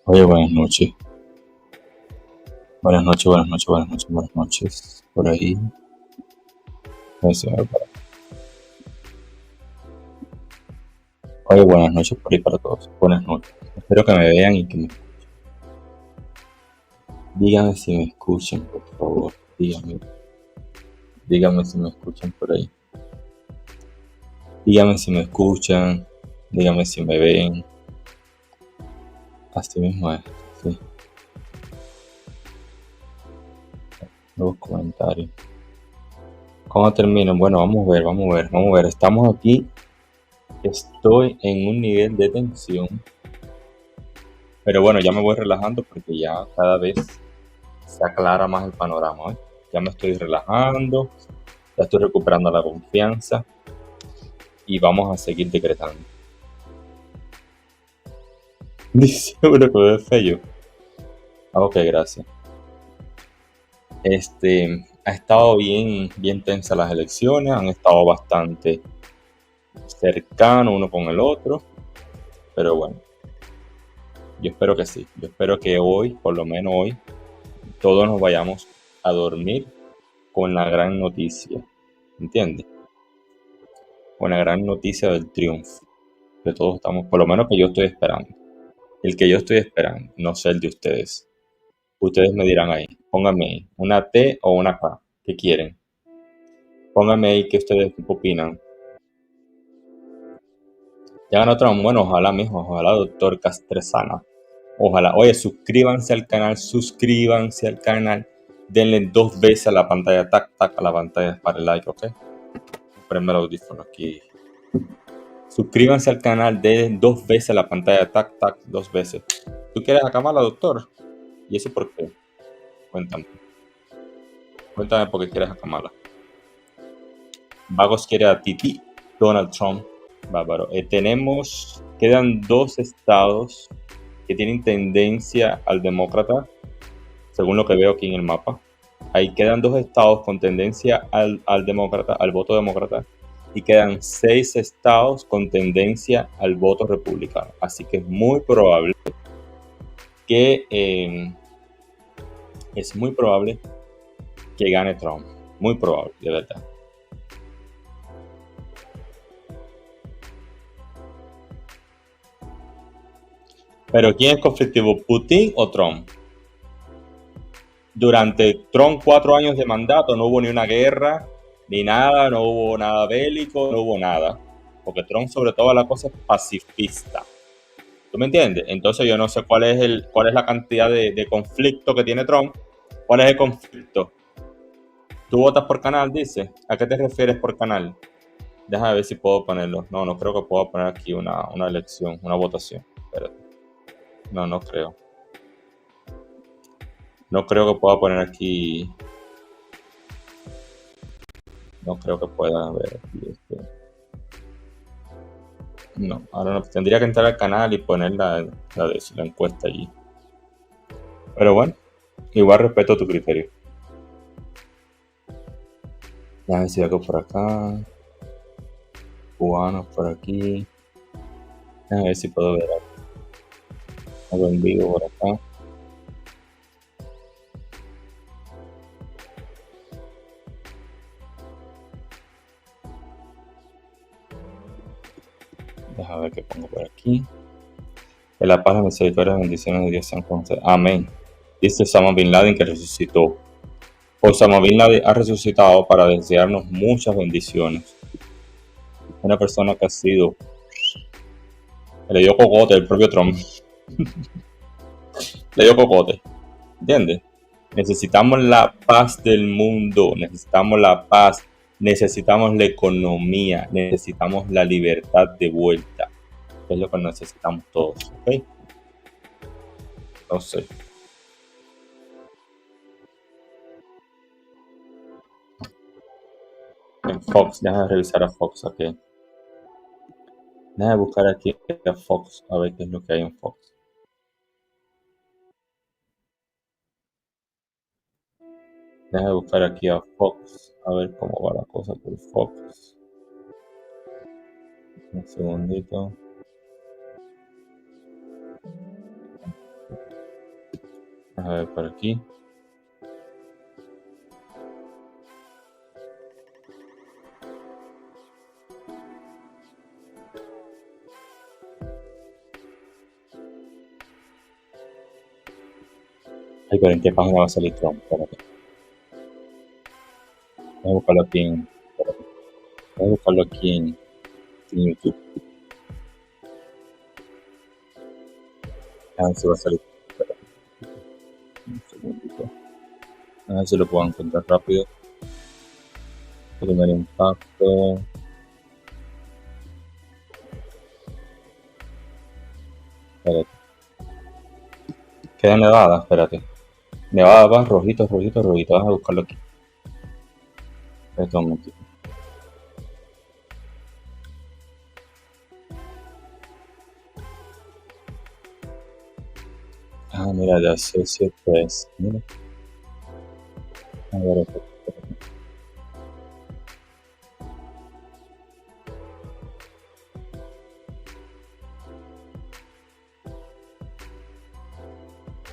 Oye, buenas noches. Buenas noches, buenas noches, buenas noches, buenas noches. Por ahí. A ver si me ve por acá. Oye, buenas noches por ahí para todos. Buenas noches. Espero que me vean y que me escuchen. Díganme si me escuchan, por favor. Díganme. Díganme si me escuchan por ahí. Díganme si me escuchan. Díganme si me ven. Así mismo es. Sí. Nuevos comentarios. ¿Cómo terminan? Bueno, vamos a ver, vamos a ver, vamos a ver. Estamos aquí. Estoy en un nivel de tensión. Pero bueno, ya me voy relajando porque ya cada vez se aclara más el panorama, ¿eh? Ya me estoy relajando, ya estoy recuperando la confianza y vamos a seguir decretando. Dice uno que me ve feo. Ok, gracias. Ha estado bien tensa las elecciones, han estado bastante cercanos uno con el otro, pero bueno, yo espero que sí. Yo espero que hoy, por lo menos hoy, todos nos vayamos a dormir con la gran noticia, ¿entiendes? Con la gran noticia del triunfo, que todos estamos, por lo menos que yo estoy esperando. El que yo estoy esperando, no sé el de ustedes. Ustedes me dirán ahí, pónganme ahí, una T o una K, ¿qué quieren? Pónganme ahí qué ustedes opinan. Ya ganó Trump, bueno, ojalá mijo, ojalá doctor Castresana. Ojalá, oye, suscríbanse al canal, denle 2 veces a la pantalla, tac, tac, a la pantalla para el like, ¿ok? Prende el audífono aquí. Suscríbanse al canal, denle 2 veces a la pantalla, tac, tac, 2 veces. ¿Tú quieres a Kamala, doctor? ¿Y eso por qué? Cuéntame. Cuéntame por qué quieres a Kamala. Vagos quiere a Titi, Donald Trump. Bárbaro. Quedan 2 estados que tienen tendencia al demócrata, según lo que veo aquí en el mapa. Ahí quedan 2 estados con tendencia al demócrata, al voto demócrata, y quedan 6 estados con tendencia al voto republicano. Así que es muy probable que gane Trump. Muy probable, de verdad. Pero ¿quién es conflictivo, Putin o Trump? Durante Trump 4 años de mandato no hubo ni una guerra, ni nada, no hubo nada bélico, no hubo nada. Porque Trump sobre todo la cosa es pacifista. ¿Tú me entiendes? Entonces yo no sé cuál es la cantidad de conflicto que tiene Trump. ¿Cuál es el conflicto? ¿Tú votas por canal, dice? ¿A qué te refieres por canal? Déjame ver si puedo ponerlo. No, no creo que pueda poner aquí una elección, una votación. Espérate. No, no creo. No creo que pueda poner aquí. No creo que pueda ver aquí No, ahora no. Tendría que entrar al canal y poner la encuesta allí. Pero bueno, igual respeto tu criterio. Déjame ver si algo por acá. Cubanos por aquí. Déjame ver si puedo ver algo en vivo por acá. Déjame ver qué pongo por aquí. Que la paz, la misericordia y las bendiciones de Dios sean con ustedes. Amén. Dice Osama Bin Laden que resucitó. Osama Bin Laden ha resucitado para desearnos muchas bendiciones. Una persona que ha sido. Le dio cocote el propio Trump. Le dio cocote. ¿Entiendes? Necesitamos la paz del mundo. Necesitamos la paz. Necesitamos la economía. Necesitamos la libertad de vuelta. Es lo que necesitamos todos. ¿Ok? Entonces. En Fox, déjame revisar a Fox aquí. Déjame buscar aquí a Fox, a ver qué es lo que hay en Fox. Déjame buscar aquí a Fox, a ver cómo va la cosa por Fox. Un segundito. Vamos a ver por aquí. Ay, pero ¿en qué página va a salir Trump? Espérate. Voy a buscarlo aquí en, espérate. Voy a buscarlo aquí en YouTube. A ver si va a salir. Espérate. Un segundito. A ver si lo puedo encontrar rápido. Primer impacto. Espérate. Queda Nevada, espérate. Nevada va rojito, rojito, rojito. Vamos a buscarlo aquí. Espérate un momentito. Ah, mira, de Associate Press. Mira. A ver, espérate.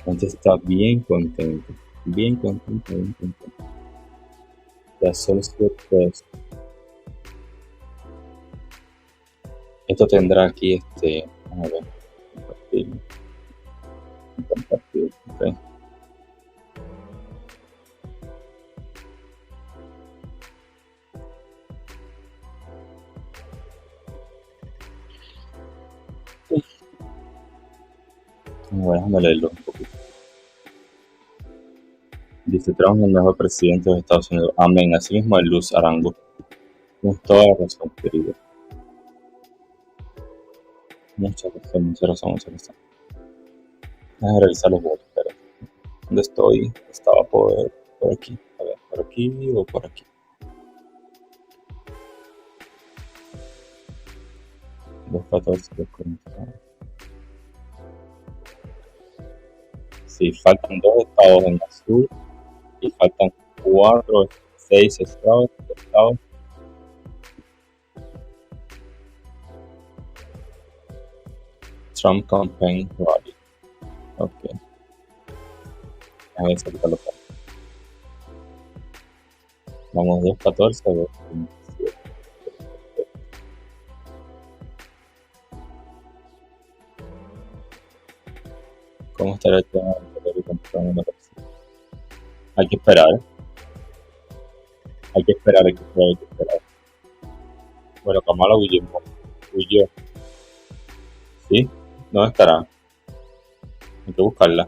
Entonces está bien contento. Bien contento, bien contento. De Associate Press. Esto tendrá aquí a ver, compartir, compartir, ok. Bueno, déjame leerlo un poquito. Dice: Trump es el mejor presidente de los Estados Unidos. Amén. Así mismo es Luz Arango. Tienes toda la razón, querido. Mucha razón, mucha razón, mucha razón. Déjame revisar los votos, pero ¿dónde estoy? Estaba por aquí. A ver, ¿por aquí o por aquí? 214, 240. Sí, faltan 2 estados en azul y faltan 6 estados. Trump Campaign Rally. Ok. A ver si ahorita lo pongo. Vamos 214 a 227. ¿Cómo estará el tema de Puerto Rico en la elección? Hay que esperar, hay que esperar, hay que esperar, hay que esperar. Bueno, Kamala huyó. ¿Sí? ¿Dónde estará? Hay que buscarla.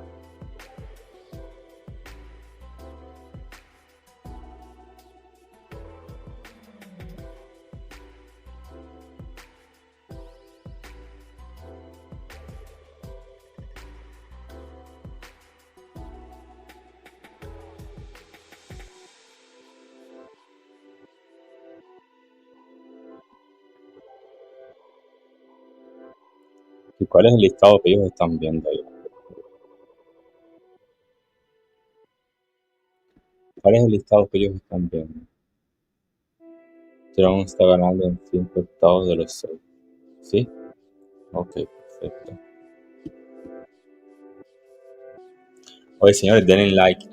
¿Y cuál es el listado que ellos están viendo ahí? ¿Cuál es el listado que ellos están viendo? Trump está ganando en 5 estados de los 6. ¿Sí? Ok, perfecto. Oye, señores, denle like,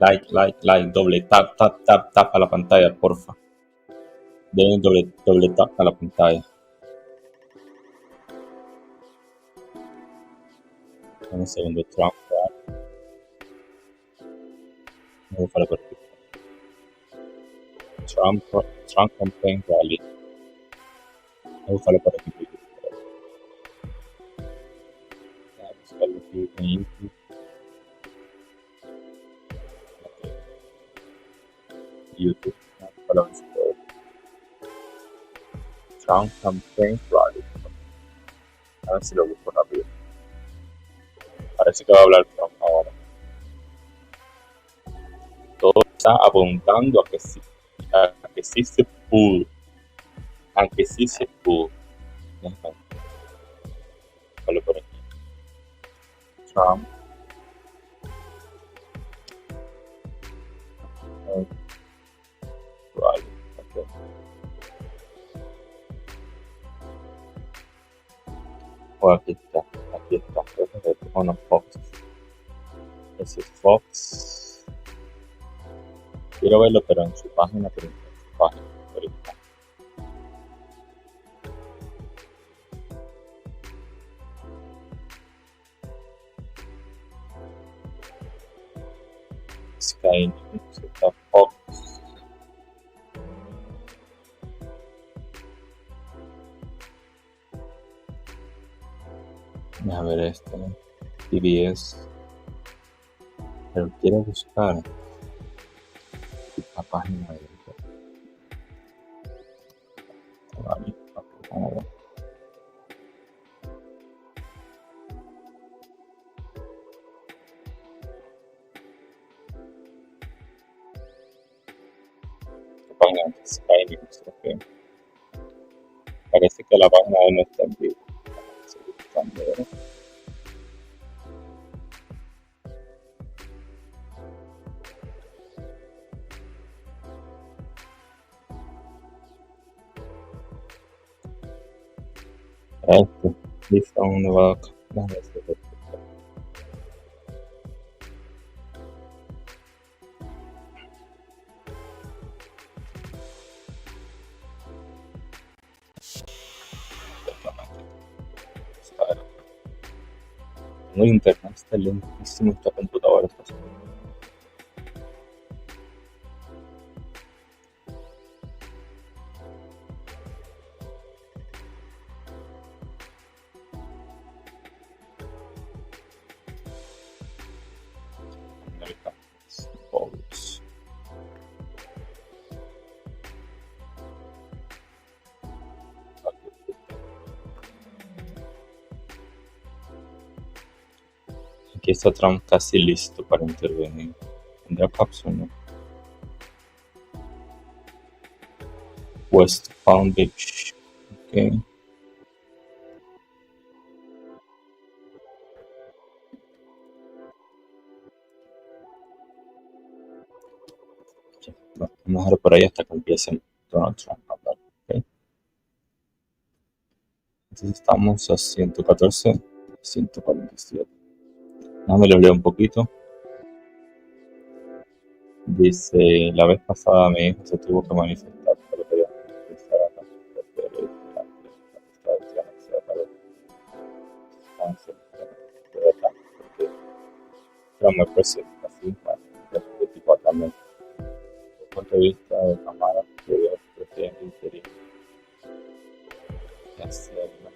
doble tap a la pantalla, porfa. Denle doble tap a la pantalla. Un segundo, Trump. Vamos a por aquí. Trump Campaign Rally. Vamos a por aquí. Vamos a buscarlo aquí en YouTube. YouTube. Para ver si puedo. Trump Campaign Rally. A ver si lo busco rápido. Parece que va a hablar Trump ahora. Todo está apuntando a que sí se pudo. A que sí se pudo. Déjame por aquí. Trump. Rally. Okay. Oh, aquí está. Creo que es unos posts. Ese Fox. Quiero verlo, pero en su página, pero en su página. Ahorita. Sky News, está Fox. A ver este, ¿no? PBS. Pero quiero buscar la página de vale, vamos a ver. La página de Sky News, ok. Parece que la página de no está en vivo. Estoy buscando, ¿verdad? Este, lista uno va a déjame ver. Tengo internet, está lentísimo esta computadora. Está Resultados. Aquí está Trump casi listo para intervenir. ¿Tendrá cápsula? ¿No? West Palm Beach. Okay. Vamos a ver por ahí hasta que empiece Donald Trump a hablar. Okay. Entonces estamos a 114, 147. Déjame lo leo un poquito. Dice, la vez pasada mi hijo se tuvo que manifestar, pero quería expresar a la gente la estancia para Vance, de verdad, porque era muy presente, así, de tipo también. Desde el punto de vista de cámara, que Dios presidente interino, y hacerlo.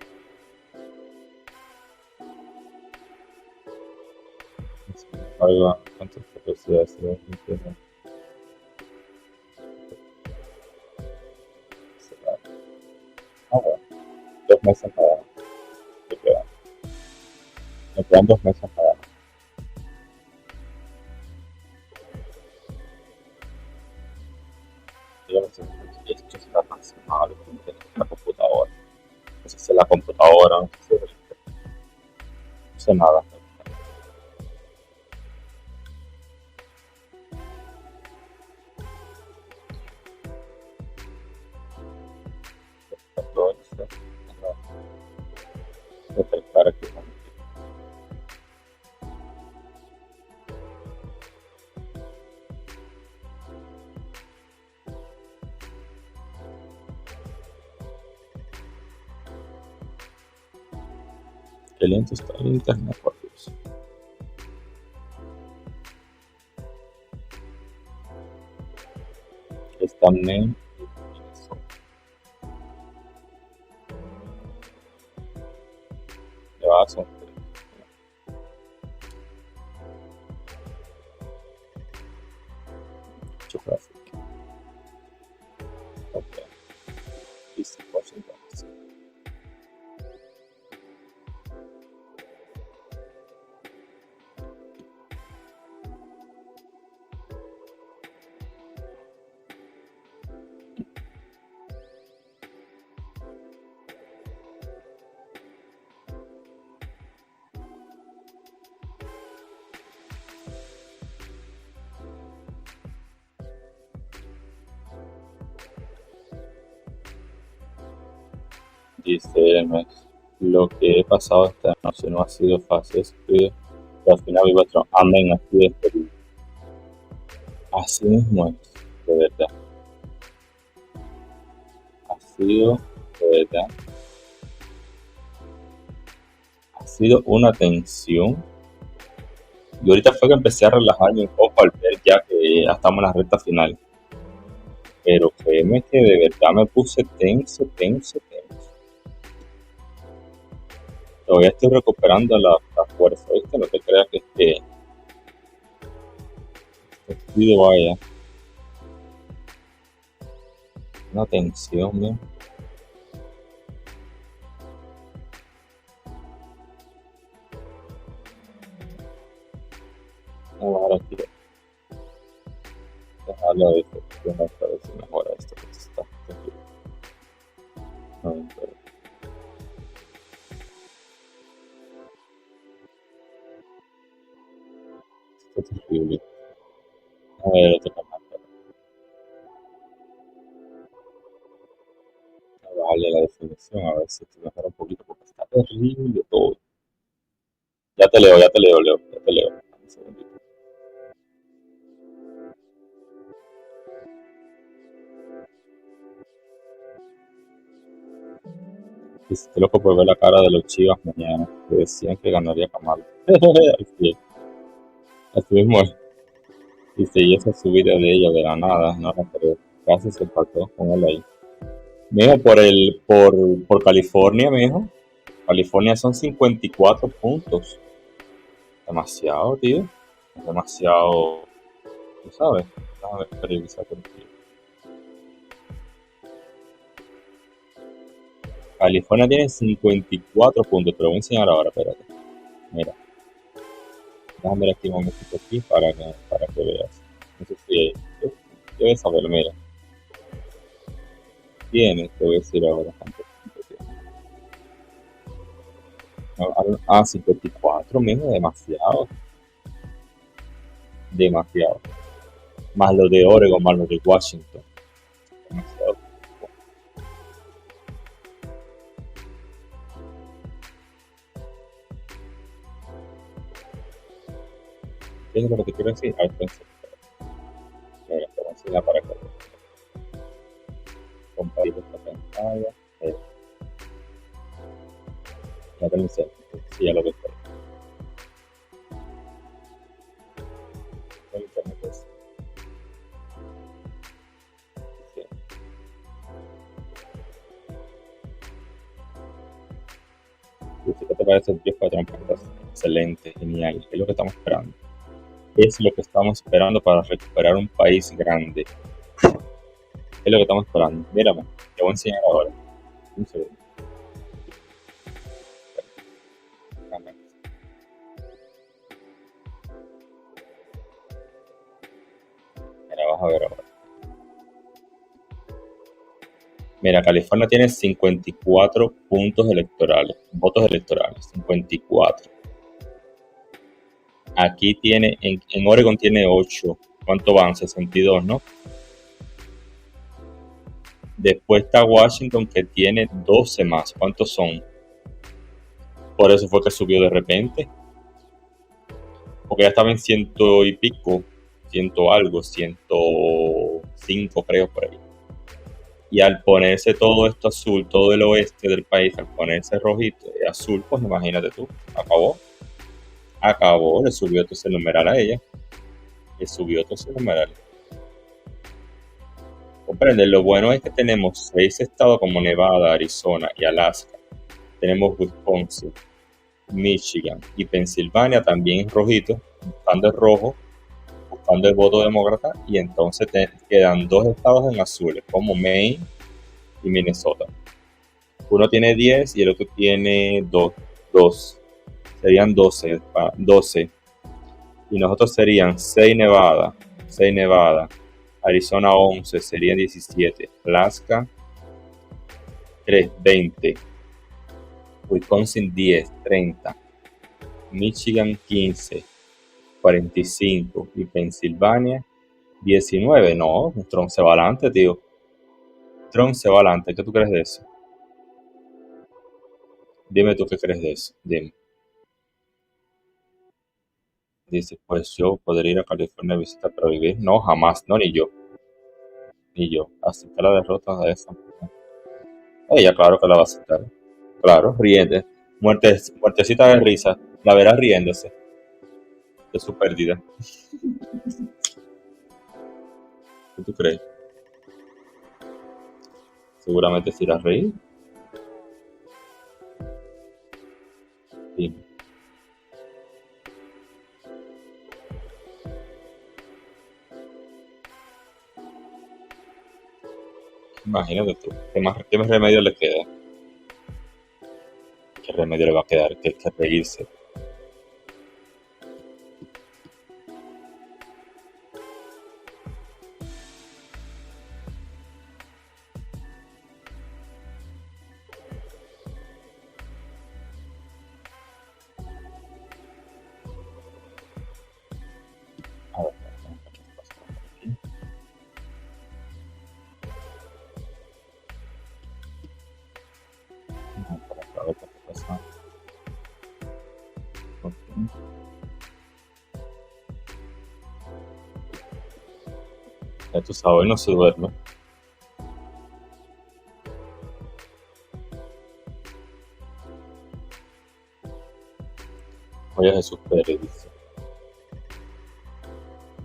Sin embargo, ¿cuántas capacidades se ven? Ah, bueno, 2 meses nada más, me quedan. Me quedan 2 meses nada más. Yo no sé si esto está tan mal con la computadora. No sé si es la computadora, no sé si es no sé nada. Entonces, refrescar aquí. Qué lento está el internet, por Dios. Está Maine y Minnesota. Nevada son mucho tráfico. Ok, y 100%. Dice el mes. Lo que he pasado esta noche no ha sido fácil, escribe Y al final viva Trump. Amén, así es, querido. Así mismo es, de verdad. Ha sido, de verdad, ha sido una tensión. Y ahorita fue que empecé a relajarme un poco al ver ya que ya estamos en la recta final. Pero créeme que de verdad me puse tenso, tenso, tenso. Todavía estoy recuperando la fuerza, ¿viste? No te creas que estoy de vaya. Una tensión, ¿no? Vamos a ver aquí. Dejarlo de efecto, a ver si mejora esto que está terrible. No, pero está terrible. A ver, otro canal. Vale la definición, a ver si esto mejora un poquito, porque está terrible todo. Ya te leo, Leo, ya te leo. Un segundito. Y estoy loco por ver la cara de los Chivas mañana, que decían que ganaría Kamala. Así, así mismo es. Y seguí esa subida de ella de la nada, no la creo. Casi se empató con él ahí. Mijo, por California, mijo. California son 54 puntos. Demasiado, tío. Demasiado, tú sabes. Déjame revisar por aquí. California tiene 54 puntos, te lo voy a enseñar ahora, espérate. Mira, déjame ver aquí un momentito aquí para que veas. No sé si debes saberlo, mira. Tiene, te voy a decir ahora cuántos puntos tiene. 54, mijo, demasiado. Demasiado. Más los de Oregon, más los de Washington. Demasiado. ¿Qué es lo que te quiero decir? A ver, pensé. Mira, te voy a enseñar para que compartir esta pantalla. Ya te lo enseño. Sí, ya lo ves. El internet es. Sí. ¿Y qué te parece el Dios Patrón? Excelente, genial. Es lo que estamos esperando. Es lo que estamos esperando para recuperar un país grande. Es lo que estamos esperando. Mírame, te voy a enseñar ahora. Un segundo. Mira, vas a ver ahora. Mira, California tiene 54 puntos electorales, votos electorales, 54. Aquí tiene, en Oregon tiene 8. ¿Cuánto van? 62, ¿no? Después está Washington que tiene 12 más. ¿Cuántos son? Por eso fue que subió de repente. Porque ya estaba en ciento y pico, ciento algo, 105 creo por ahí. Y al ponerse todo esto azul, todo el oeste del país, al ponerse rojito y azul, pues imagínate tú, acabó, le subió todo ese numeral a ella, le subió todo ese numeral. Comprende, lo bueno es que tenemos 6 estados como Nevada, Arizona y Alaska. Tenemos Wisconsin, Michigan y Pensilvania también rojito, buscando el rojo, buscando el voto demócrata, y entonces quedan 2 estados en azules, como Maine y Minnesota. Uno tiene 10 y el otro tiene 2. Serían 12, 12. Y nosotros serían 6 Nevada, Arizona 11, serían 17, Alaska 3, 20, Wisconsin 10, 30, Michigan 15, 45 y Pensilvania 19. No, Trump se va adelante, tío. Trump se va adelante. ¿Qué tú crees de eso? Dime tú qué crees de eso. Dime. Dice, pues yo podría ir a California a visitar para vivir. No, jamás, no, ni yo, ni yo. Aceptar la derrota de esa mujer. Ella, claro que la va a aceptar. Claro, riendo. Muertecita de risa. La verás riéndose de su pérdida. ¿Qué tú crees? Seguramente se irá a reír. Y imagínate tú, ¿qué más remedio le queda? ¿Qué remedio le va a quedar? Que reírse. A ver, vamos a ver qué pasa por aquí. Vamos por acá, a ver qué pasa. Ok. Ya tú sabes, hoy no se duerme. Oye Jesús Pérez dice.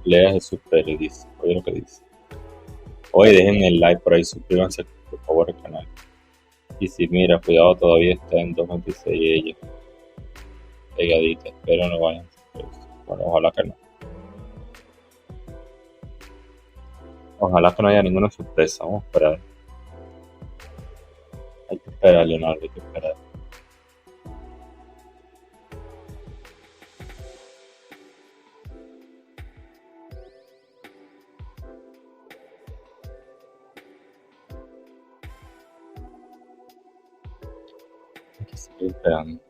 Lea Jesús Pérez dice. Oye lo que dice. Oye, dejen el like por ahí, suscríbanse por favor al canal. Y si mira, cuidado, todavía está en 2.26 ella, pegadita. Espero no vayan a hacer eso. Bueno, ojalá que no. Ojalá que no haya ninguna sorpresa. Vamos a esperar. Hay que esperar, Leonardo, hay que esperar. Hay que seguir esperando.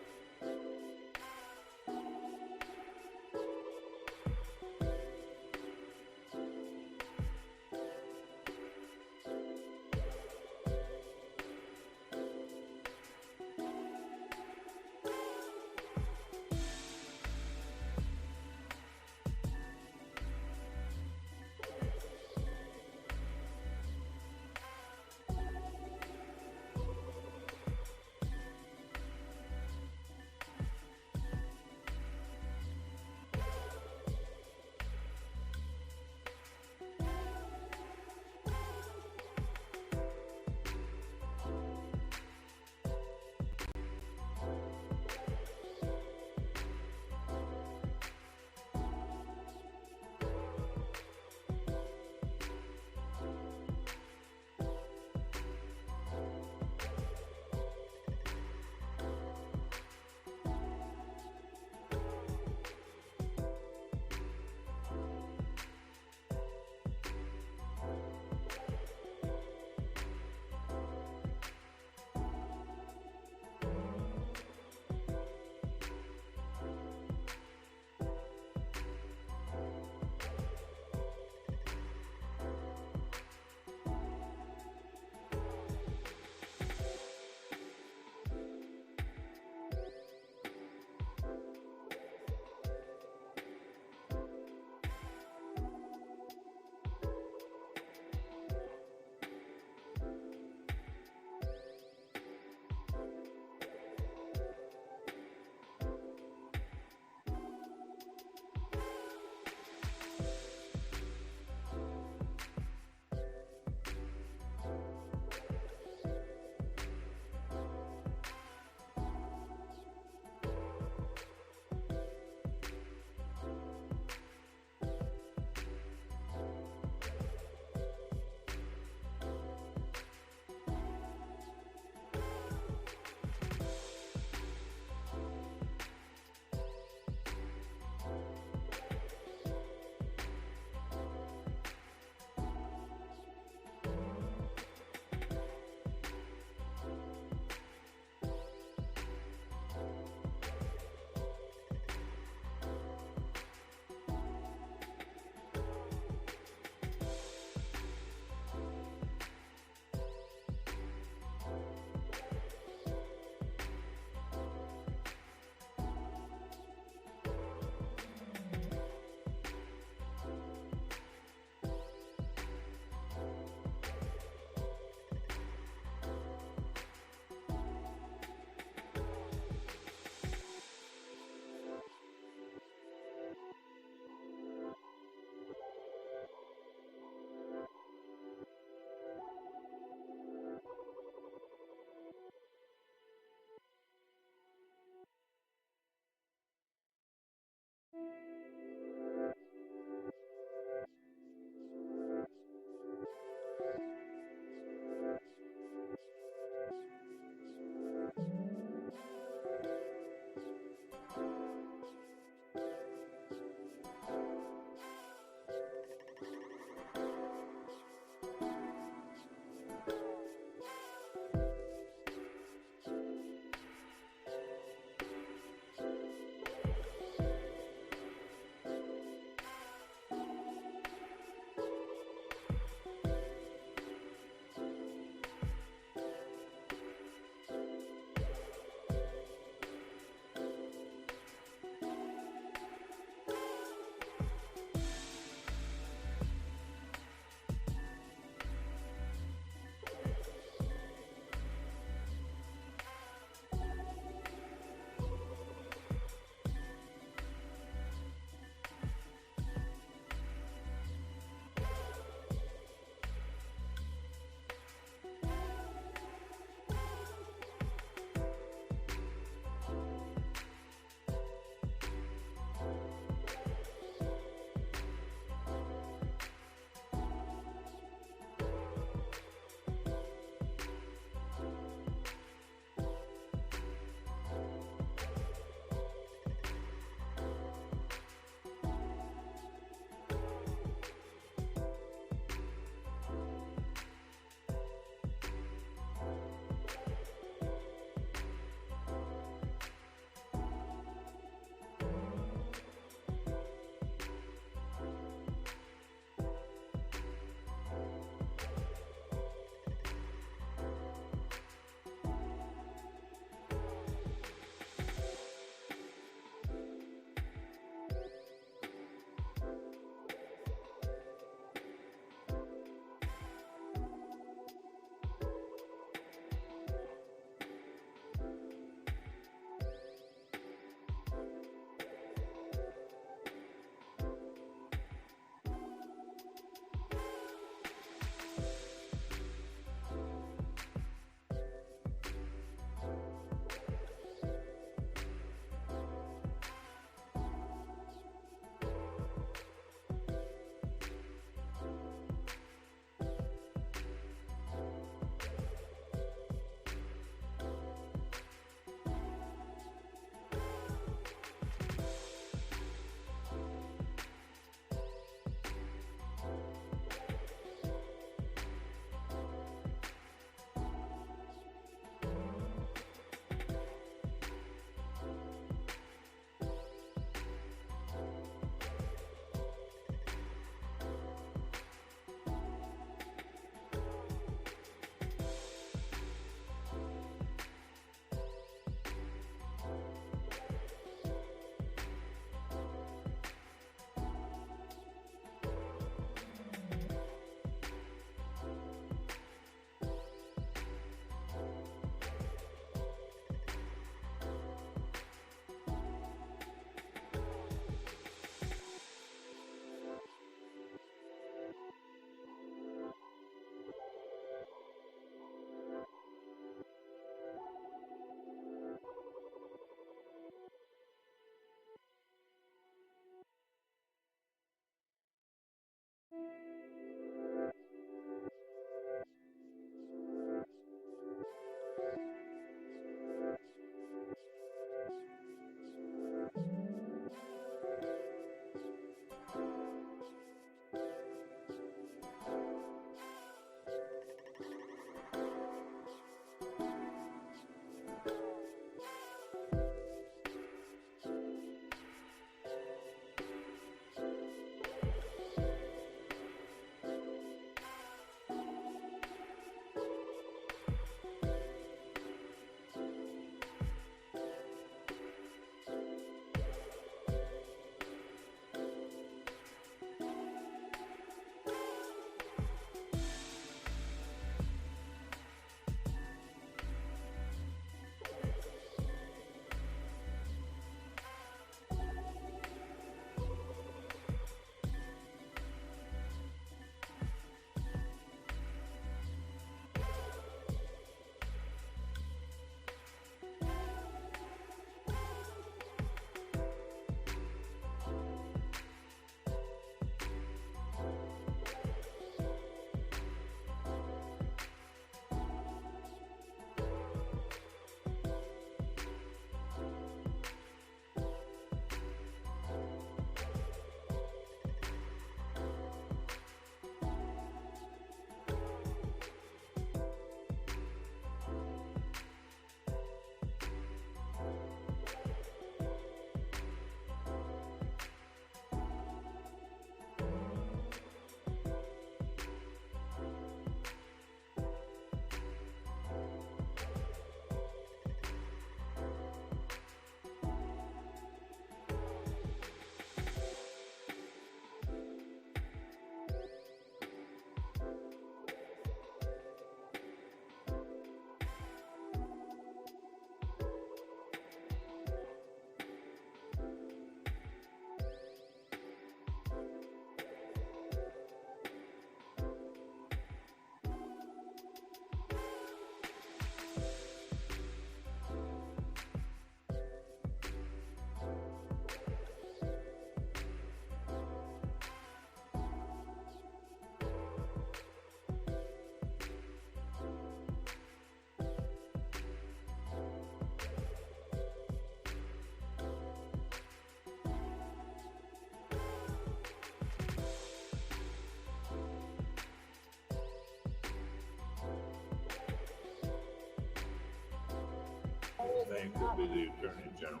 name could be the Attorney General.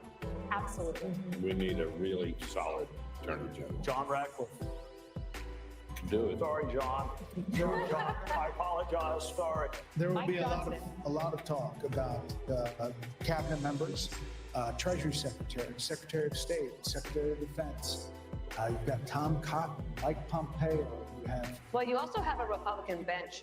Absolutely. We need a really solid Attorney General. John Ratcliffe. Do it. Sorry, John. John, I apologize. Sorry. There will Mike be Johnson. a lot of talk about cabinet members, Treasury Secretary, Secretary of State, Secretary of Defense. You've got Tom Cotton, Mike Pompeo. You have Well, you also have a Republican bench.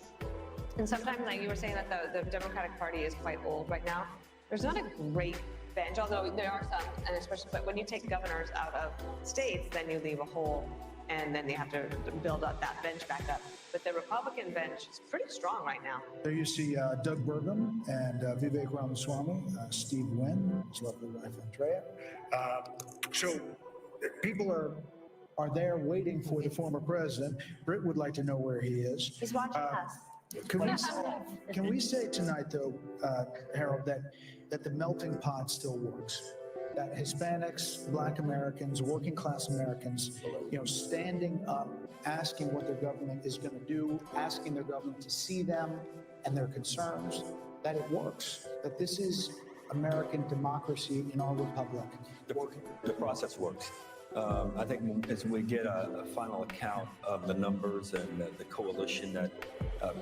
And sometimes, like you were saying, that the Democratic Party is quite old right now. There's not a great bench, although there are some, and especially, but when you take governors out of states, then you leave a hole, and then you have to build up that bench back up. But the Republican bench is pretty strong right now. there. You see Doug Burgum and Vivek Ramaswamy, Steve Wynn, his lovely wife Andrea. So people are there waiting for the former president. Britt would like to know where he is. He's watching us. Can we say tonight, though, Harold, that the melting pot still works? That Hispanics, Black Americans, working class Americans, standing up, asking what their government is going to do, asking their government to see them and their concerns, that it works, that this is American democracy in our republic working. The process works. I think as we get a final account of the numbers and the coalition that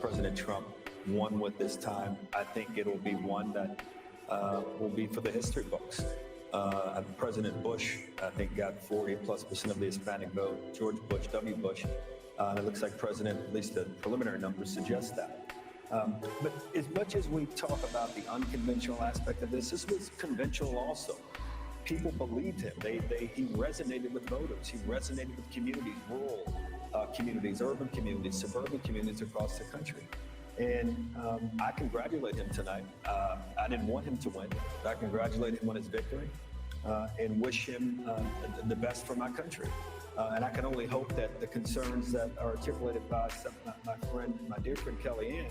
President Trump won with this time, I think it'll be one that will be for the history books. President Bush, I think, got 40+% of the Hispanic vote. George Bush, W. Bush, and it looks like President, at least the preliminary numbers suggest that. But as much as we talk about the unconventional aspect of this was conventional also. People believed him. He resonated with voters. He resonated with communities, rural communities, urban communities, suburban communities across the country. And I congratulate him tonight. I didn't want him to win, but I congratulate him on his victory and wish him the best for my country. And I can only hope that the concerns that are articulated by my dear friend Kellyanne,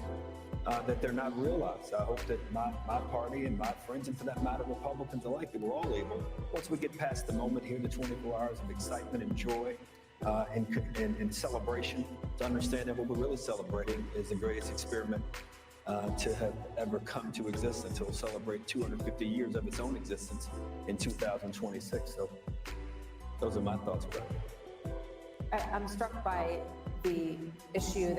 that they're not realized. I hope that my party and my friends, and for that matter, Republicans alike, that we're all able, once we get past the moment here, the 24 hours of excitement and joy and celebration, to understand that what we're really celebrating is the greatest experiment to have ever come to existence. It will celebrate 250 years of its own existence in 2026. So those are my thoughts, Brett. I'm struck by the issue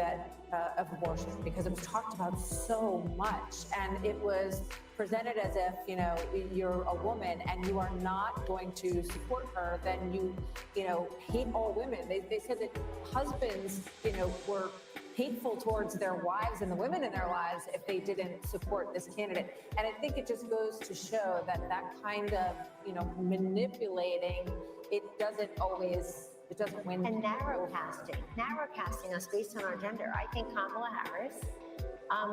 of abortion, because it was talked about so much, and it was presented as if you're a woman and you are not going to support her, then you hate all women. They said that husbands were hateful towards their wives and the women in their lives if they didn't support this candidate. And I think it just goes to show that kind of manipulating, it doesn't win. And narrow casting us based on our gender. I think Kamala Harris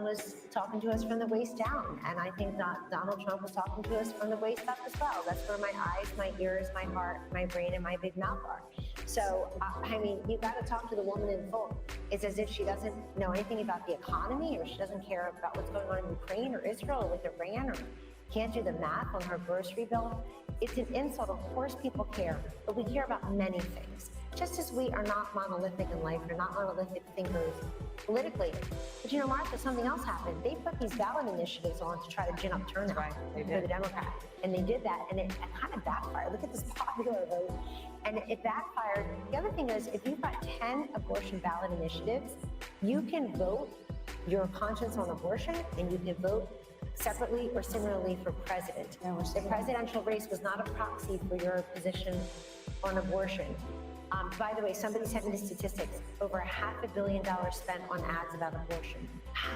was talking to us from the waist down, and I think Donald Trump was talking to us from the waist up as well. That's where my eyes, my ears, my heart, my brain, and my big mouth are. So, you got to talk to the woman in full. It's as if she doesn't know anything about the economy, or she doesn't care about what's going on in Ukraine or Israel or with Iran, or can't do the math on her grocery bill. It's an insult. Of course people care, but we care about many things. Just as we are not monolithic in life, we're not monolithic thinkers politically. But Martha, something else happened. They put these ballot initiatives on to try to gin up turnout for the Democrats. And they did that, and it kind of backfired. Look at this popular vote. And it backfired. The other thing is, if you've got 10 abortion ballot initiatives, you can vote your conscience on abortion, and you can vote separately or similarly for president. The presidential race was not a proxy for your position on abortion. By the way, somebody sent me the statistics. Over $500 million spent on ads about abortion.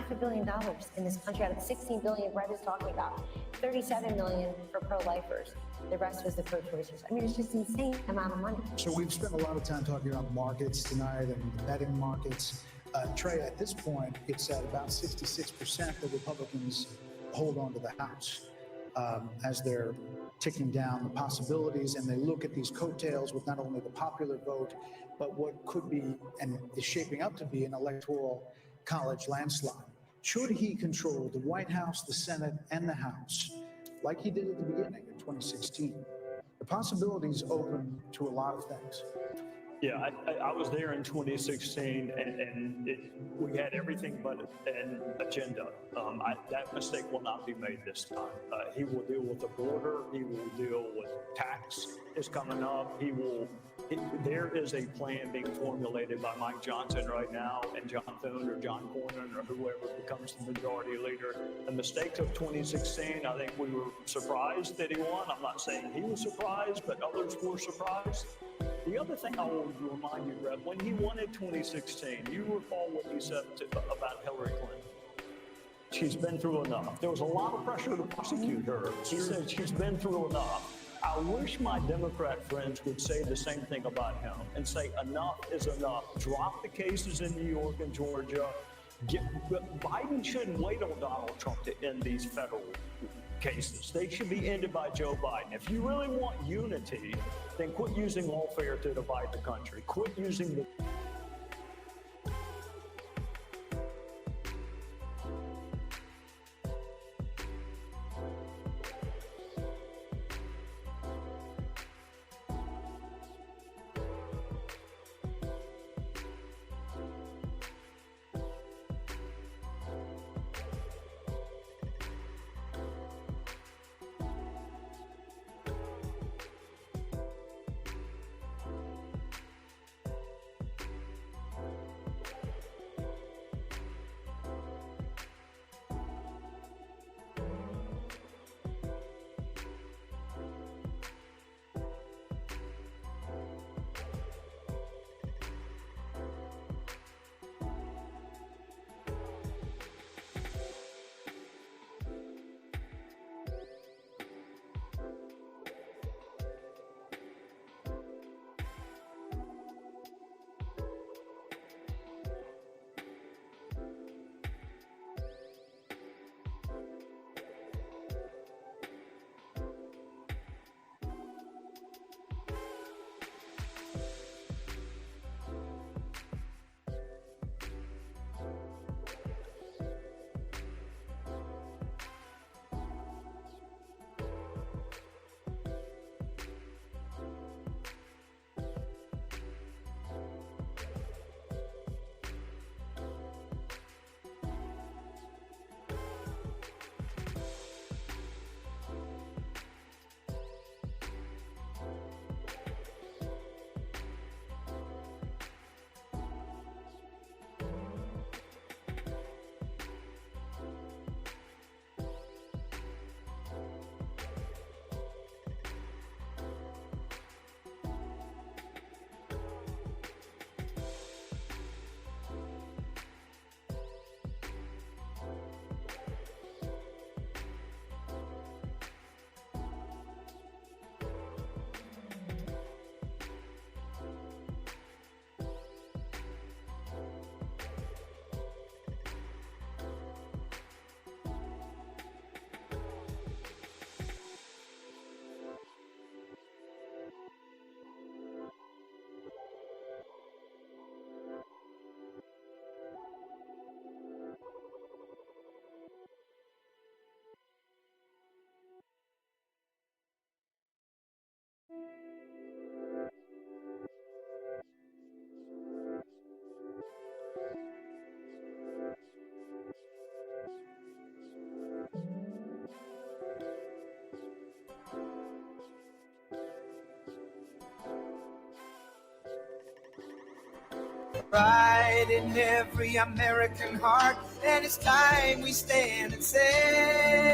$500 million in this country out of the $16 billion Brett is talking about. $37 million for pro-lifers. The rest was the pro-choicers. It's just an insane amount of money. So we've spent a lot of time talking about markets tonight and the betting markets. Trey, at this point, it's at about 66% that Republicans hold on to the House as they're ticking down the possibilities, and they look at these coattails with not only the popular vote, but what could be and is shaping up to be an electoral college landslide. Should he control the White House, the Senate, and the House, like he did at the beginning in 2016, the possibilities open to a lot of things. Yeah, I was there in 2016, and we had everything but an agenda. That mistake will not be made this time. He will deal with the border. He will deal with tax is coming up. There is a plan being formulated by Mike Johnson right now, and John Thune or John Cornyn or whoever becomes the majority leader. The mistakes of 2016, I think we were surprised that he won. I'm not saying he was surprised, but others were surprised. The other thing I will remind you, Brett, when he won in 2016, you recall what he said about Hillary Clinton. She's been through enough. There was a lot of pressure to prosecute her. He said she's been through enough. I wish my Democrat friends would say the same thing about him and say enough is enough. Drop the cases in New York and Georgia. Biden shouldn't wait on Donald Trump to end these federal cases. They should be ended by Joe Biden. If you really want unity, then quit using lawfare to divide the country. Quit using the pride in every American heart, and it's time we stand and say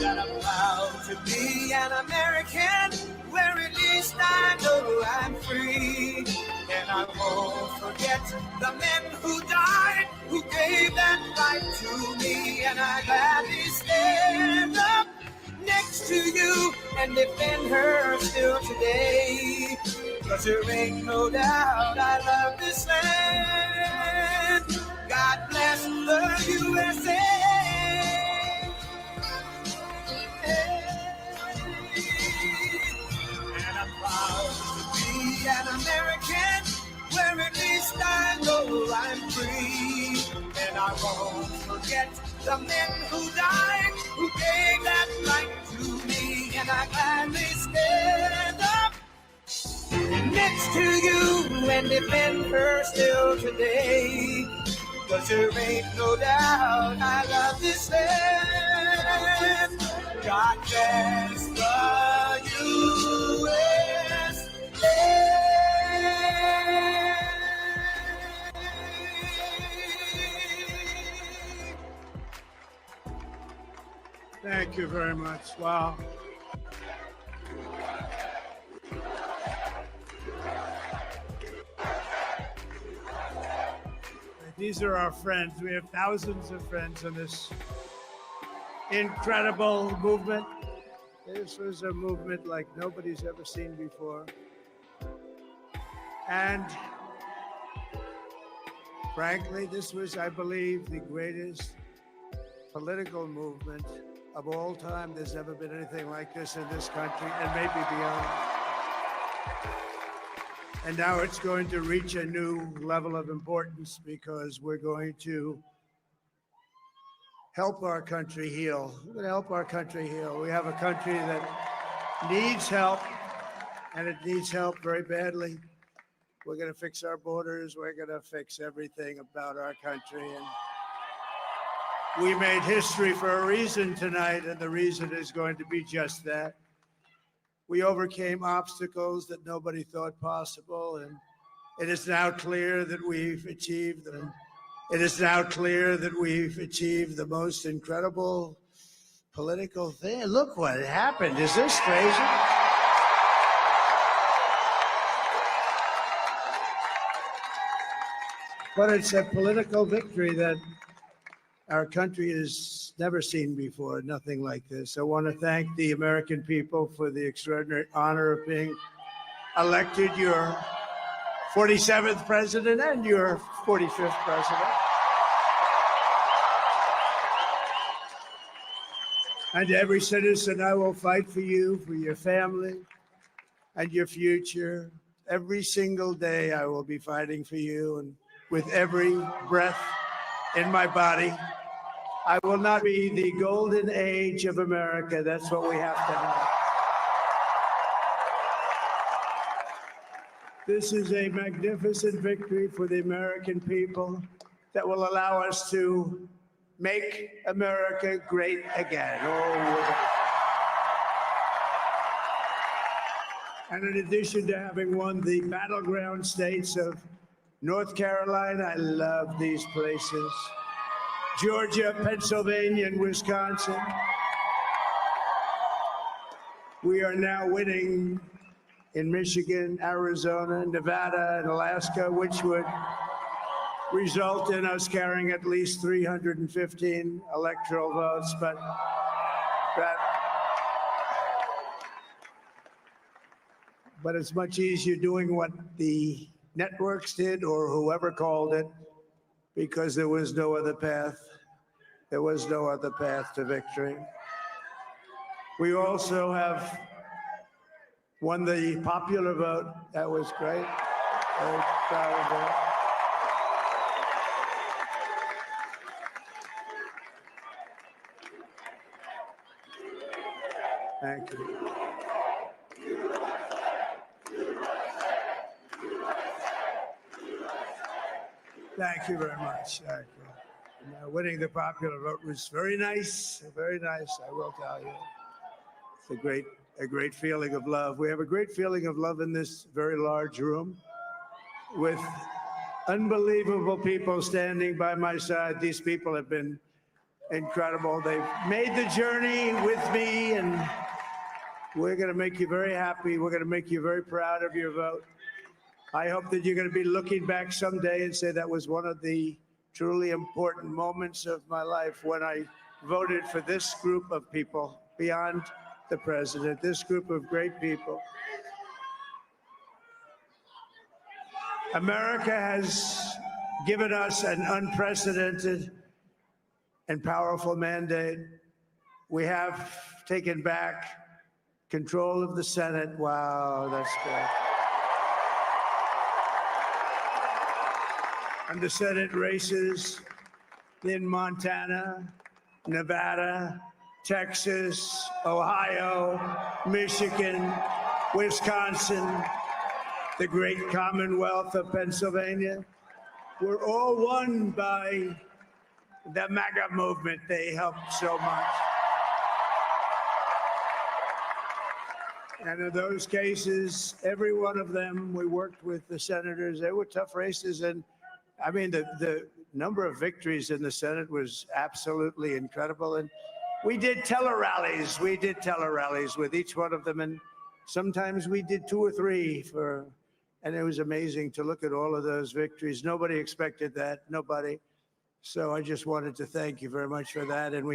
that I'm proud to be an American, where at least I know I'm free. And I won't forget the men who died, who gave that right to me, and I gladly stand up next to you and defend her still today. 'Cause there ain't no doubt I love this land. God bless the USA. And I'm proud to be an American, where at least I know I'm free. And I won't forget the men who died, who gave that right to me. And I gladly stand up next to you and defend her still today. 'Cause there ain't no doubt I love this land. God bless the USA. Thank you very much. Wow. These are our friends. We have thousands of friends in this incredible movement. This was a movement like nobody's ever seen before. And frankly, this was, I believe, the greatest political movement of all time. There's never been anything like this in this country and maybe beyond. And now it's going to reach a new level of importance because we're going to help our country heal. We're going to help our country heal. We have a country that needs help, and it needs help very badly. We're going to fix our borders. We're going to fix everything about our country. And we made history for a reason tonight, and the reason is going to be just that. We overcame obstacles that nobody thought possible, and it is now clear that we've achieved them. It is now clear that we've achieved the most incredible political thing. Look what happened. Is this crazy? But it's a political victory that our country has never seen before, nothing like this. I want to thank the American people for the extraordinary honor of being elected your 47th president and your 45th president. And every citizen, I will fight for you, for your family, and your future. Every single day, I will be fighting for you, and with every breath in my body, I will not be the golden age of America. That's what we have to have. This is a magnificent victory for the American people that will allow us to make America great again. Oh. And in addition to having won the battleground states of North Carolina, I love these places, Georgia, Pennsylvania, and Wisconsin, we are now winning in Michigan, Arizona, Nevada, and Alaska, which would result in us carrying at least 315 electoral votes, but it's much easier doing what the networks did or whoever called it, because there was no other path. There was no other path to victory. We also have won the popular vote. That was great. Very proud of that. Thank you. Thank you very much. Thank you. Winning the popular vote was very nice, I will tell you. It's a great feeling of love. We have a great feeling of love in this very large room with unbelievable people standing by my side. These people have been incredible. They've made the journey with me, and we're going to make you very happy. We're going to make you very proud of your vote. I hope that you're going to be looking back someday and say that was one of the truly important moments of my life when I voted for this group of people beyond the president, this group of great people. America has given us an unprecedented and powerful mandate. We have taken back control of the Senate. Wow, that's good. And the Senate races in Montana, Nevada, Texas, Ohio, Michigan, Wisconsin, the great Commonwealth of Pennsylvania. We're all one by the MAGA movement. They helped so much. And in those cases, every one of them, we worked with the senators. They were tough races. And I mean, the number of victories in the Senate was absolutely incredible. And we did tele-rallies. We did tele-rallies with each one of them. And sometimes we did 2 or 3 and it was amazing to look at all of those victories. Nobody expected that, nobody. So I just wanted to thank you very much for that. And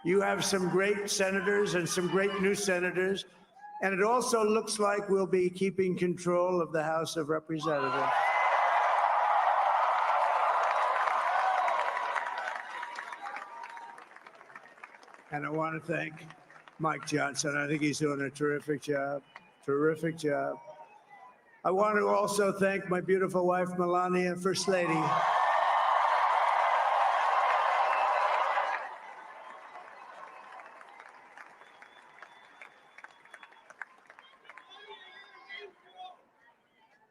you have some great senators and some great new senators. And it also looks like we'll be keeping control of the House of Representatives. And I want to thank Mike Johnson. I think he's doing a terrific job, terrific job. I want to also thank my beautiful wife, Melania, First Lady.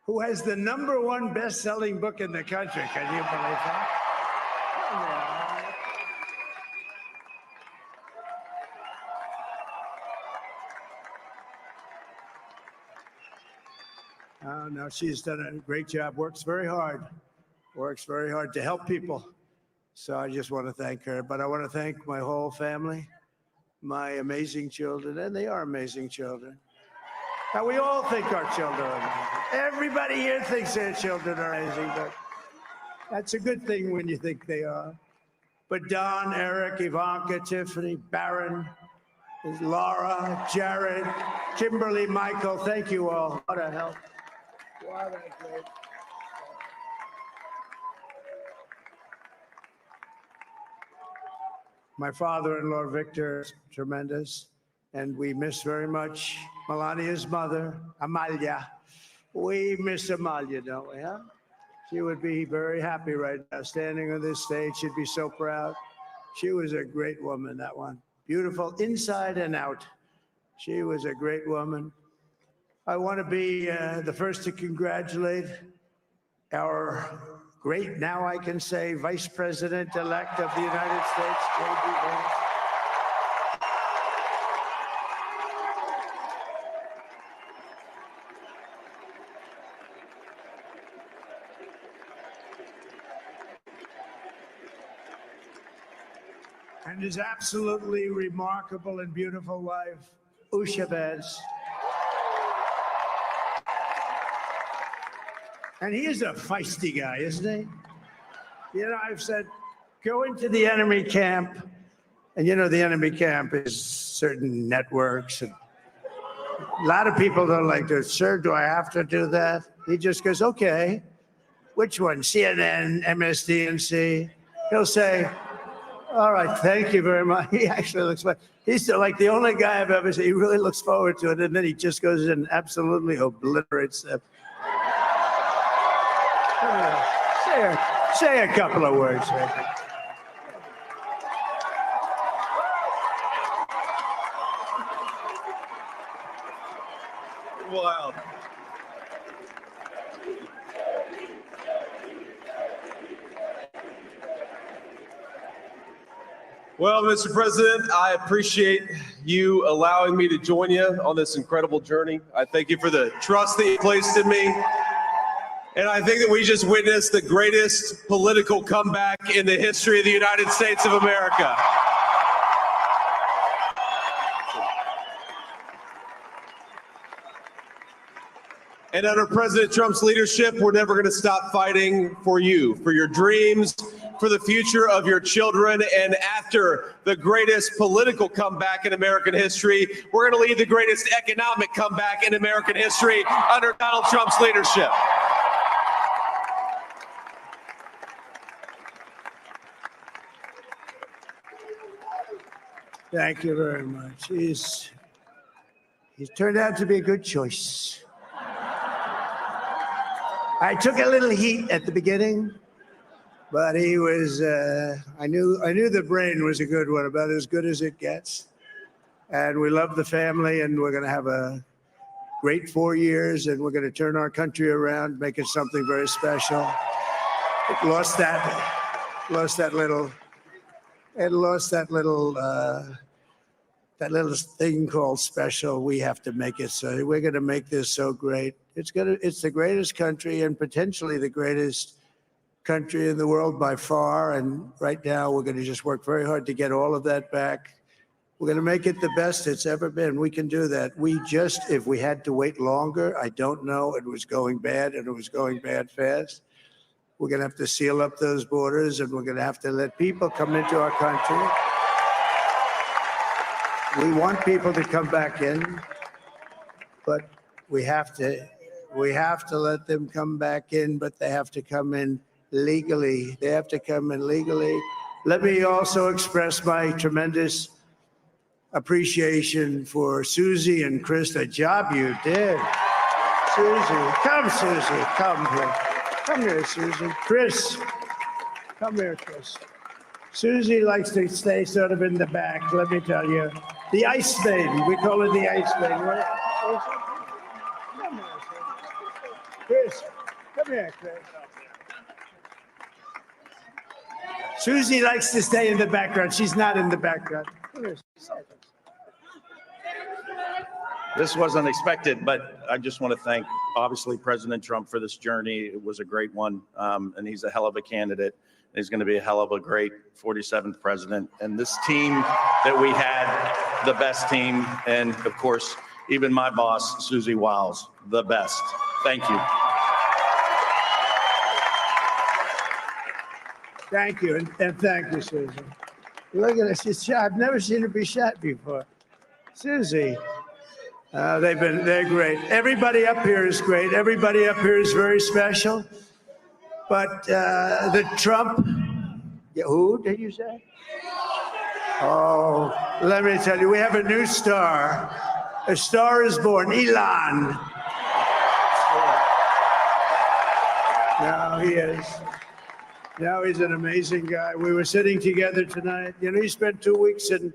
Who has the #1 best-selling book in the country. Can you believe that? Oh, no, she's done a great job, works very hard to help people. So I just want to thank her. But I want to thank my whole family, my amazing children, and they are amazing children. Now, we all think our children are amazing. Everybody here thinks their children are amazing, but that's a good thing when you think they are. But Don, Eric, Ivanka, Tiffany, Barron, Laura, Jared, Kimberly, Michael, thank you all. What a help. What a great. My father-in-law, Victor, is tremendous. And we miss very much Melania's mother, Amalia. We miss Amalia, don't we, huh? She would be very happy right now, standing on this stage. She'd be so proud. She was a great woman, that one. Beautiful inside and out. She was a great woman. I want to be the first to congratulate our great, now I can say, Vice President-elect of the United States, J.D. Vance. And his absolutely remarkable and beautiful wife, Usha Vance. And he is a feisty guy, isn't he? You know, I've said, go into the enemy camp. And you know, the enemy camp is certain networks. And a lot of people don't like to, sir, do I have to do that? He just goes, okay. Which one? CNN, MSDNC? He'll say, all right, thank you very much. He actually looks like, he's like the only guy I've ever seen. He really looks forward to it. And then he just goes and absolutely obliterates them. Say a couple of words. Wild. Well, Mr. President, I appreciate you allowing me to join you on this incredible journey. I thank you for the trust that you placed in me. And I think that we just witnessed the greatest political comeback in the history of the United States of America. And under President Trump's leadership, we're never going to stop fighting for you, for your dreams, for the future of your children. And after the greatest political comeback in American history, we're going to lead the greatest economic comeback in American history under Donald Trump's leadership. Thank you very much. He's turned out to be a good choice. I took a little heat at the beginning, but he was, I knew the brain was a good one, about as good as it gets. And we love the family, and we're going to have a great 4 years, and we're going to turn our country around, make it something very special. It lost that little thing called special. We have to make it so. We're going to make this so great. It's the greatest country and potentially the greatest country in the world by far. And right now we're going to just work very hard to get all of that back. We're going to make it the best it's ever been. We can do that. If we had to wait longer, I don't know. It was going bad, and it was going bad fast. We're going to have to seal up those borders, and we're going to have to let people come into our country. We want people to come back in, but we have to let them come back in, but they have to come in legally. They have to come in legally. Let me also express my tremendous appreciation for Susie and Chris, the job you did. Susie, come here. Come here, Susie. Chris, come here, Chris. Susie likes to stay sort of in the back, let me tell you. The Ice Maiden, we call her the Ice Maiden. Right? Come here, Chris. Come here, Chris. Susie likes to stay in the background. She's not in the background. Come here, This wasn't expected, but I just want to thank, obviously, President Trump for this journey. It was a great one, and he's a hell of a candidate. He's going to be a hell of a great 47th president. And this team that we had, the best team, and of course, even my boss, Susie Wiles, the best. Thank you. Thank you, and thank you, Susie. Look at this. She's shot. I've never seen her be shot before. Susie. They're great. Everybody up here is great. Everybody up here is very special. But the Trump, who did you say? Oh, let me tell you, we have a new star. A star is born, Elon. Now he is. Now he's an amazing guy. We were sitting together tonight. You know, he spent 2 weeks in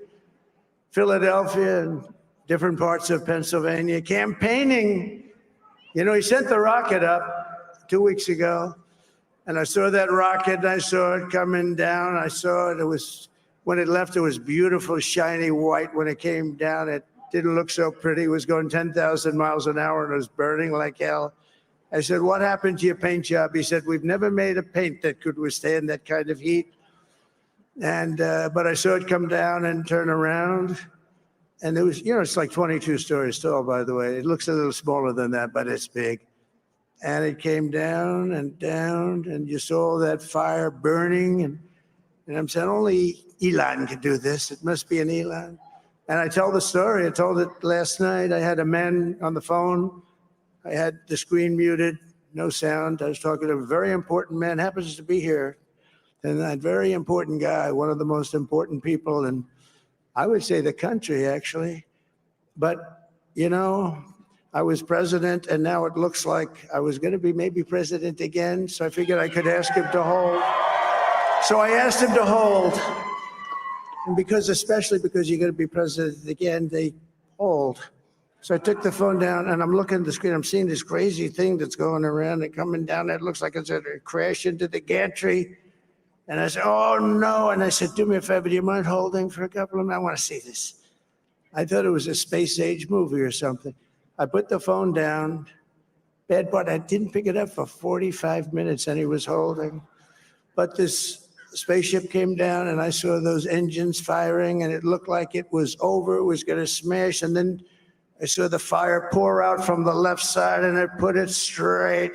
Philadelphia and different parts of Pennsylvania campaigning. You know, he sent the rocket up 2 weeks ago, and I saw that rocket, and I saw it coming down. I saw it. It was, when it left, it was beautiful, shiny white. When it came down, it didn't look so pretty. It was going 10,000 miles an hour, and it was burning like hell. I said, what happened to your paint job? He said, we've never made a paint that could withstand that kind of heat. And, but I saw it come down and turn around. And it was, you know, it's like 22 stories tall, by the way. It looks a little smaller than that, but it's big. And it came down, and you saw that fire burning. And I'm saying, only Elon could do this. It must be an Elon. And I tell the story. I told it last night. I had a man on the phone. I had the screen muted, no sound. I was talking to a very important man, happens to be here. And that very important guy, one of the most important people in, I would say, the country, actually. But, you know, I was president, and now it looks like I was going to be maybe president again. So I figured I could ask him to hold. So I asked him to hold. And because, especially because you're going to be president again, they hold. So I took the phone down, and I'm looking at the screen. I'm seeing this crazy thing that's going around and coming down. It looks like it's going to crash into the gantry. And I said, oh, no. And I said, do me a favor. Do you mind holding for a couple of minutes? I want to see this. I thought it was a space age movie or something. I put the phone down. Bad part, I didn't pick it up for 45 minutes, and he was holding. But this spaceship came down, and I saw those engines firing, and it looked like it was over. It was going to smash. And then I saw the fire pour out from the left side, and it put it straight.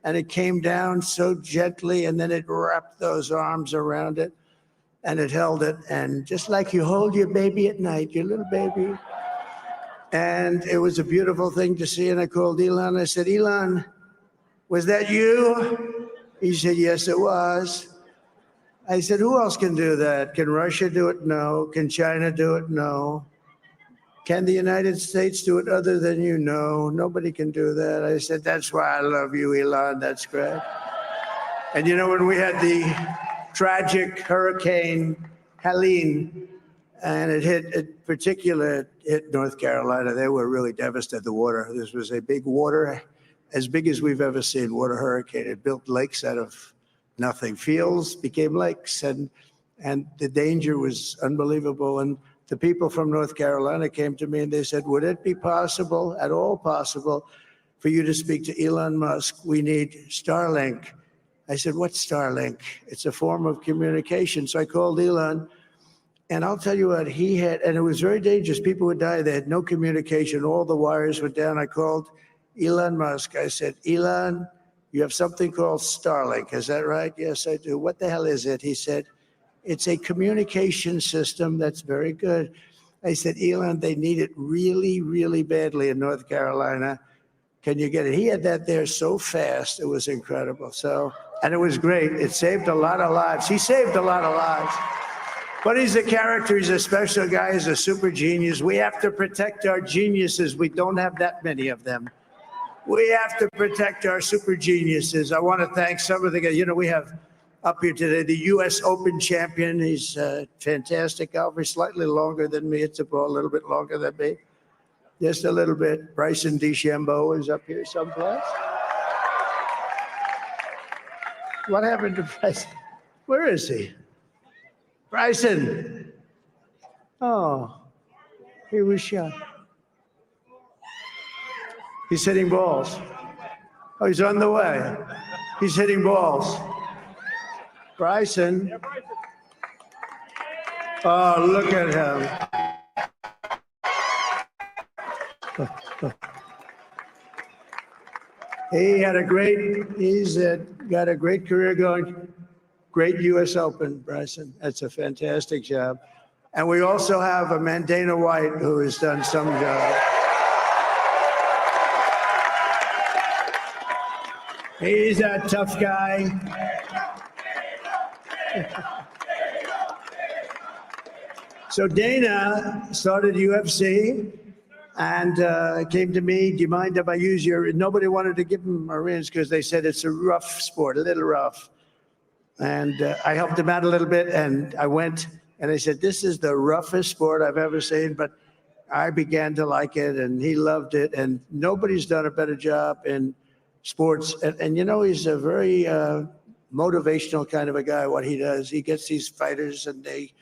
And it came down so gently, and then it wrapped those arms around it, and it held it. And just like you hold your baby at night, your little baby. And it was a beautiful thing to see. And I called Elon. I said, Elon, was that you? He said, yes, it was. I said, who else can do that? Can Russia do it? No. Can China do it? No. Can the United States do it other than you? No, nobody can do that. I said, that's why I love you, Elon. That's great. And you know, when we had the tragic Hurricane Helene, And it hit North Carolina. They were really devastated, the water. This was a big water, as big as we've ever seen, water hurricane. It built lakes out of nothing. Fields became lakes, and the danger was unbelievable. And the people from North Carolina came to me and they said, would it be possible, at all possible, for you to speak to Elon Musk? We need Starlink. I said, what's Starlink? It's a form of communication. So I called Elon. And I'll tell you what, he had, and it was very dangerous. People would die. They had no communication. All the wires were down. I called Elon Musk. I said, Elon, you have something called Starlink. Is that right? Yes, I do. What the hell is it? He said, it's a communication system that's very good. I said, Elon, they need it really, really badly in North Carolina. Can you get it? He had that there so fast. It was incredible. So, and it was great. It saved a lot of lives. He saved a lot of lives. But he's a character. He's a special guy. He's a super genius. We have to protect our geniuses. We don't have that many of them. We have to protect our super geniuses. I want to thank some of the guys. You know, we have up here today the U.S. Open champion. He's fantastic golfer. Slightly longer than me. It's a little bit longer than me. Just a little bit. Bryson DeChambeau is up here someplace. What happened to Bryson? Where is he? Bryson. Oh, he was shot. He's hitting balls. Oh, he's on the way. He's hitting balls. Bryson. Oh, look at him. He's got a great career going. Great U.S. Open, Bryson. That's a fantastic job. And we also have a Mandana White who has done some job. He's a tough guy. So Dana started UFC and came to me, do you mind if I use your, nobody wanted to give him a rinse because they said it's a rough sport, a little rough. And I helped him out a little bit, and I went and I said, this is the roughest sport I've ever seen, but I began to like it, and he loved it, and nobody's done a better job in sports. And you know, he's a very motivational kind of a guy, what he does. He gets these fighters, and they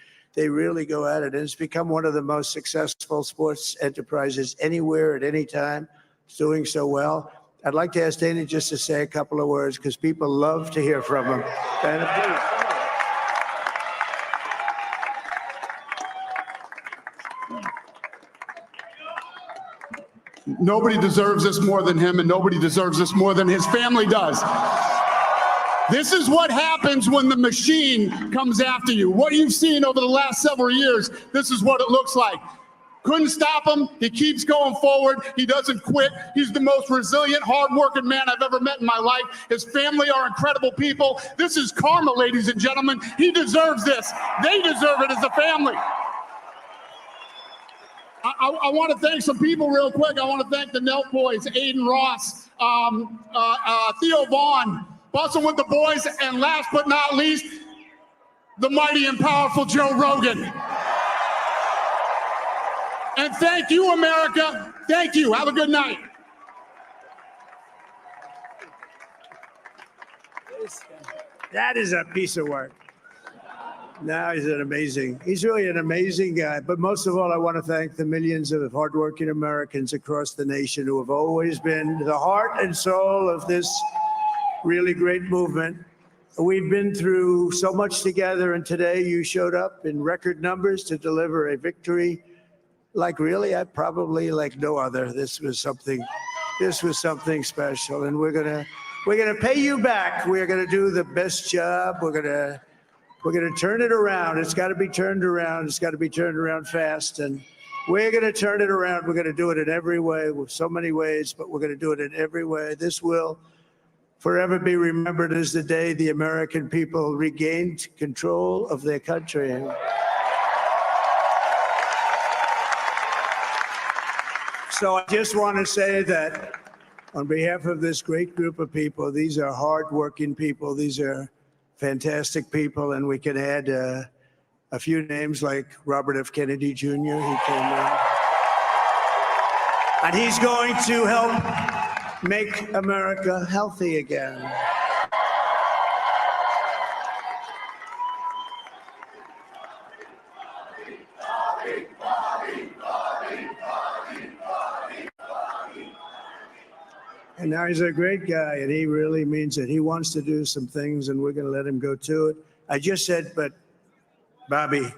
really go at it, and it's become one of the most successful sports enterprises anywhere at any time. It's doing so well. I'd like to ask Dana just to say a couple of words because people love to hear from him. Dana, please. Nobody deserves this more than him, and nobody deserves this more than his family does. This is what happens when the machine comes after you. What you've seen over the last several years, this is what it looks like. Couldn't stop him. He keeps going forward. He doesn't quit. He's the most resilient, hardworking man I've ever met in my life. His family are incredible people. This is karma, ladies and gentlemen. He deserves this. They deserve it as a family. I want to thank some people real quick. I want to thank the Nelk boys, Aiden Ross, Theo Vaughn, busting with the boys, and last but not least, the mighty and powerful Joe Rogan. And thank you, America. Thank you. Have a good night. That is a piece of work. Now he's really an amazing guy. But most of all, I want to thank the millions of hardworking Americans across the nation who have always been the heart and soul of this really great movement. We've been through so much together, and today you showed up in record numbers to deliver a victory like really, I probably like no other. This was something special, and we're gonna pay you back. We're gonna do the best job. We're gonna turn it around. It's got to be turned around. It's got to be turned around fast, and we're gonna turn it around. We're gonna do it in every way, with so many ways, but we're gonna do it in every way. This will forever be remembered as the day the American people regained control of their country. So I just want to say that on behalf of this great group of people, these are hardworking people. These are fantastic people, and we can add a few names like Robert F. Kennedy Jr. He came in. And he's going to help make America healthy again. And now he's a great guy, and he really means it. He wants to do some things, and we're going to let him go to it. I just said, but Bobby,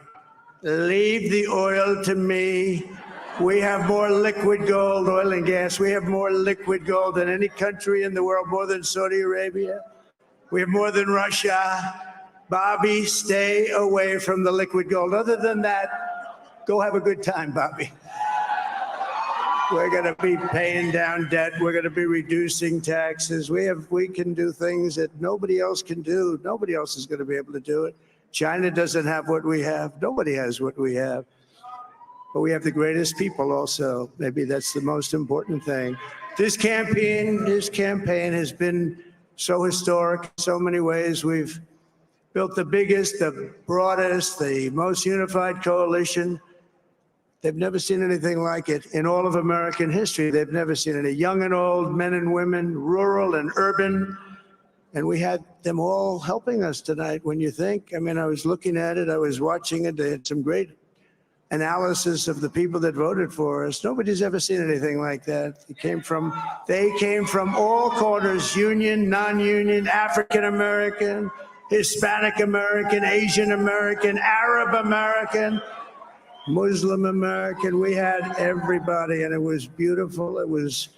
leave the oil to me. We have more liquid gold, oil and gas. We have more liquid gold than any country in the world, more than Saudi Arabia. We have more than Russia. Bobby, stay away from the liquid gold. Other than that, go have a good time, Bobby. We're going to be paying down debt. We're going to be reducing taxes. We can do things that nobody else can do. Nobody else is going to be able to do it. China doesn't have what we have. Nobody has what we have. But we have the greatest people also. Maybe that's the most important thing. This campaign has been so historic in so many ways. We've built the biggest, the broadest, the most unified coalition. They've never seen anything like it in all of American history. They've never seen it. Young and old, men and women, rural and urban. And we had them all helping us tonight. When you think, I mean, I was looking at it, I was watching it. They had some great analysis of the people that voted for us. Nobody's ever seen anything like that. They came from all corners, union, non-union, African American, Hispanic American, Asian American, Arab American, Muslim American. We had everybody, and it was beautiful. It was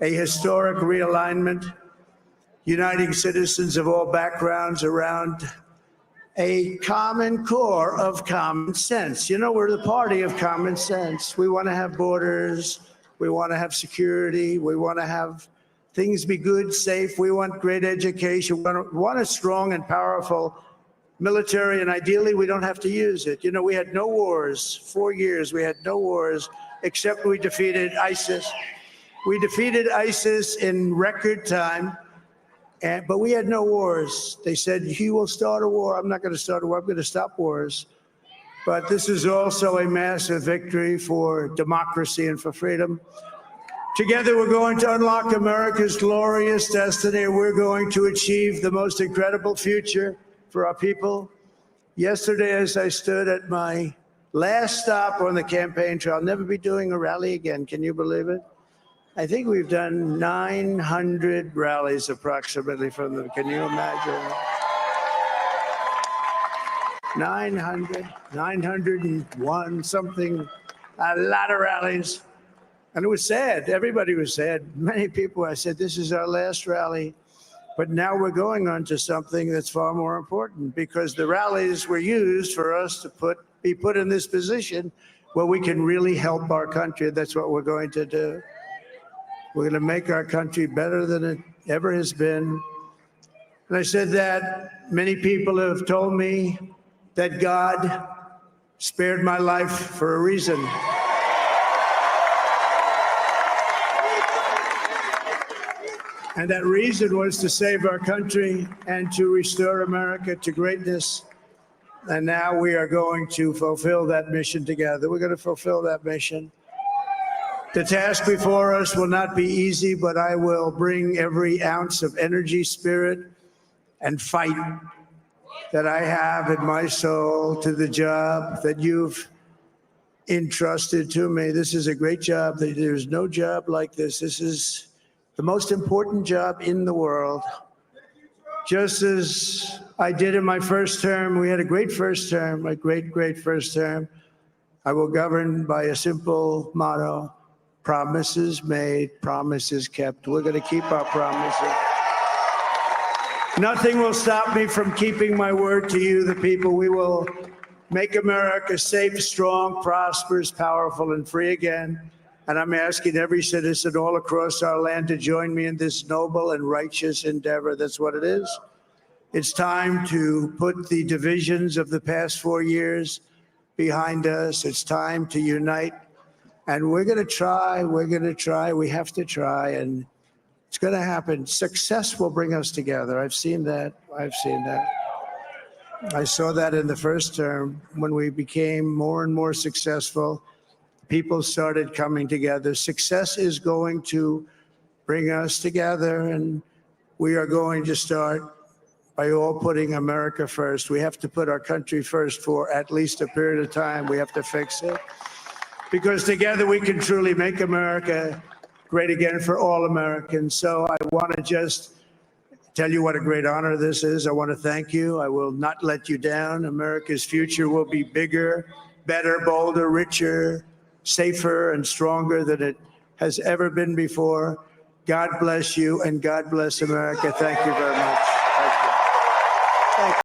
a historic realignment, uniting citizens of all backgrounds around a common core of common sense. You know, we're the party of common sense. We want to have borders. We want to have security. We want to have things be good, safe. We want great education. We want a strong and powerful military, and ideally we don't have to use it. You know, we had no wars. 4 years we had no wars, except we defeated ISIS. We defeated ISIS in record time, but we had no wars. They said, he will start a war. I'm not going to start a war. I'm going to stop wars. But this is also a massive victory for democracy and for freedom. Together, we're going to unlock America's glorious destiny. We're going to achieve the most incredible future for our people. Yesterday, as I stood at my last stop on the campaign trail, I'll never be doing a rally again. Can you believe it? I think we've done 900 rallies approximately from them. Can you imagine? 901 something, a lot of rallies. And it was sad. Everybody was sad. Many people, I said, this is our last rally. But now we're going on to something that's far more important, because the rallies were used for us to be put in this position where we can really help our country. That's what we're going to do. We're going to make our country better than it ever has been. And I said that many people have told me that God spared my life for a reason. And that reason was to save our country and to restore America to greatness. And now we are going to fulfill that mission together. We're going to fulfill that mission. The task before us will not be easy, but I will bring every ounce of energy, spirit, and fight that I have in my soul to the job that you've entrusted to me. This is a great job. There's no job like this. This is the most important job in the world. Just as I did in my first term, we had a great first term, a great first term. I will govern by a simple motto: promises made, promises kept. We're going to keep our promises. Nothing will stop me from keeping my word to you, the people. We will make America safe, strong, prosperous, powerful, and free again. And I'm asking every citizen all across our land to join me in this noble and righteous endeavor. That's what it is. It's time to put the divisions of the past 4 years behind us. It's time to unite. And we're going to try. We have to try. And it's going to happen. Success will bring us together. I've seen that. I saw that in the first term when we became more and more successful. People started coming together. Success is going to bring us together, and we are going to start by all putting America first. We have to put our country first for at least a period of time. We have to fix it because together we can truly make America great again for all Americans. So I want to just tell you what a great honor this is. I want to thank you. I will not let you down. America's future will be bigger, better, bolder, richer, safer, and stronger than it has ever been before. God bless you, and God bless America. Thank you very much. Thank you. Thank you.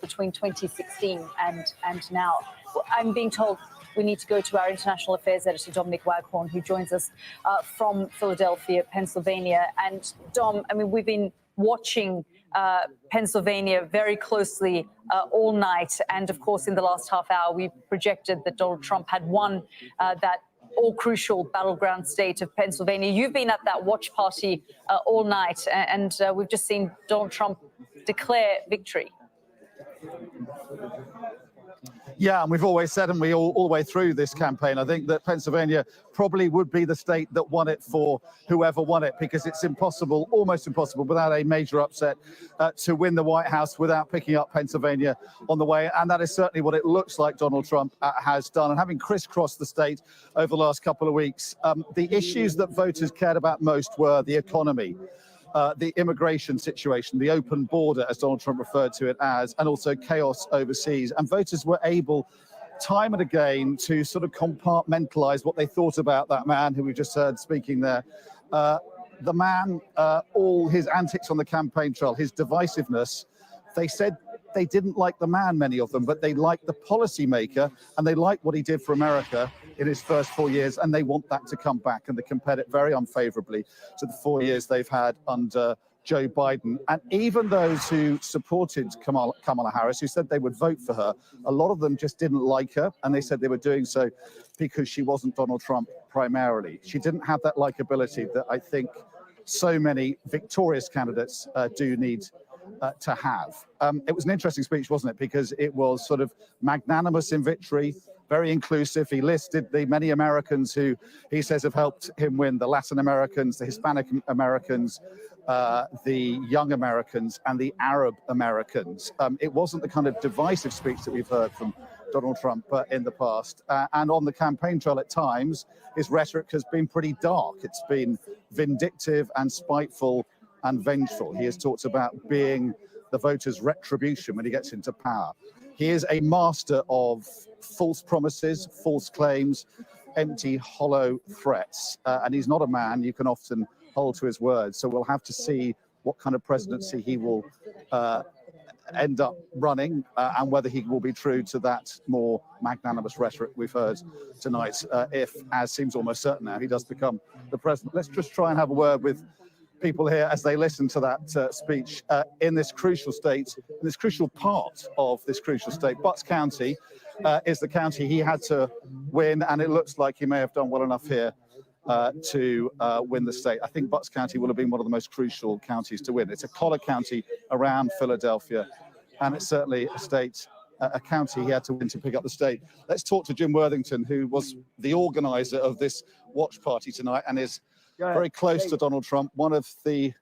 Between 2016 and now. I'm being told we need to go to our international affairs editor, Dominic Waghorn, who joins us from Philadelphia, Pennsylvania. And Dom, I mean, we've been watching Pennsylvania very closely all night. And of course, in the last half hour, we projected that Donald Trump had won that all-crucial battleground state of Pennsylvania. You've been at that watch party all night, and we've just seen Donald Trump declare victory. Yeah, and we've always said, and we all the way through this campaign, I think that Pennsylvania probably would be the state that won it for whoever won it, because it's impossible, almost impossible, without a major upset to win the White House without picking up Pennsylvania on the way. And that is certainly what it looks like Donald Trump has done. And having crisscrossed the state over the last couple of weeks, the issues that voters cared about most were the economy, the immigration situation, the open border, as Donald Trump referred to it as, and also chaos overseas. And voters were able, time and again, to sort of compartmentalize what they thought about that man who we just heard speaking there. The man, all his antics on the campaign trail, his divisiveness, they said they didn't like the man, many of them, but they liked the policymaker, and they liked what he did for America in his first 4 years, and they want that to come back, and they compared it very unfavorably to the 4 years they've had under Joe Biden. And even those who supported Kamala Harris, who said they would vote for her, a lot of them just didn't like her, and they said they were doing so because she wasn't Donald Trump primarily. She didn't have that likability that I think so many victorious candidates do need to have. It was an interesting speech, wasn't it? Because it was sort of magnanimous in victory, very inclusive. He listed the many Americans who he says have helped him win: the Latin Americans, the Hispanic Americans, the young Americans, and the Arab Americans. It wasn't the kind of divisive speech that we've heard from Donald Trump in the past. And on the campaign trail at times, his rhetoric has been pretty dark. It's been vindictive and spiteful and vengeful. He has talked about being the voters' retribution when he gets into power. He is a master of false promises, false claims, empty, hollow threats. And he's not a man you can often hold to his word. So we'll have to see what kind of presidency he will end up running, and whether he will be true to that more magnanimous rhetoric we've heard tonight, if, as seems almost certain now, he does become the president. Let's just try and have a word with people here as they listen to that speech in this crucial state, in this crucial part of this crucial state. Butts County is the county he had to win, and it looks like he may have done well enough here to win the state. I think Butts County will have been one of the most crucial counties to win. It's a collar county around Philadelphia, and it's certainly a state, a county he had to win to pick up the state. Let's talk to Jim Worthington, who was the organizer of this watch party tonight and is very close to Donald Trump, one of the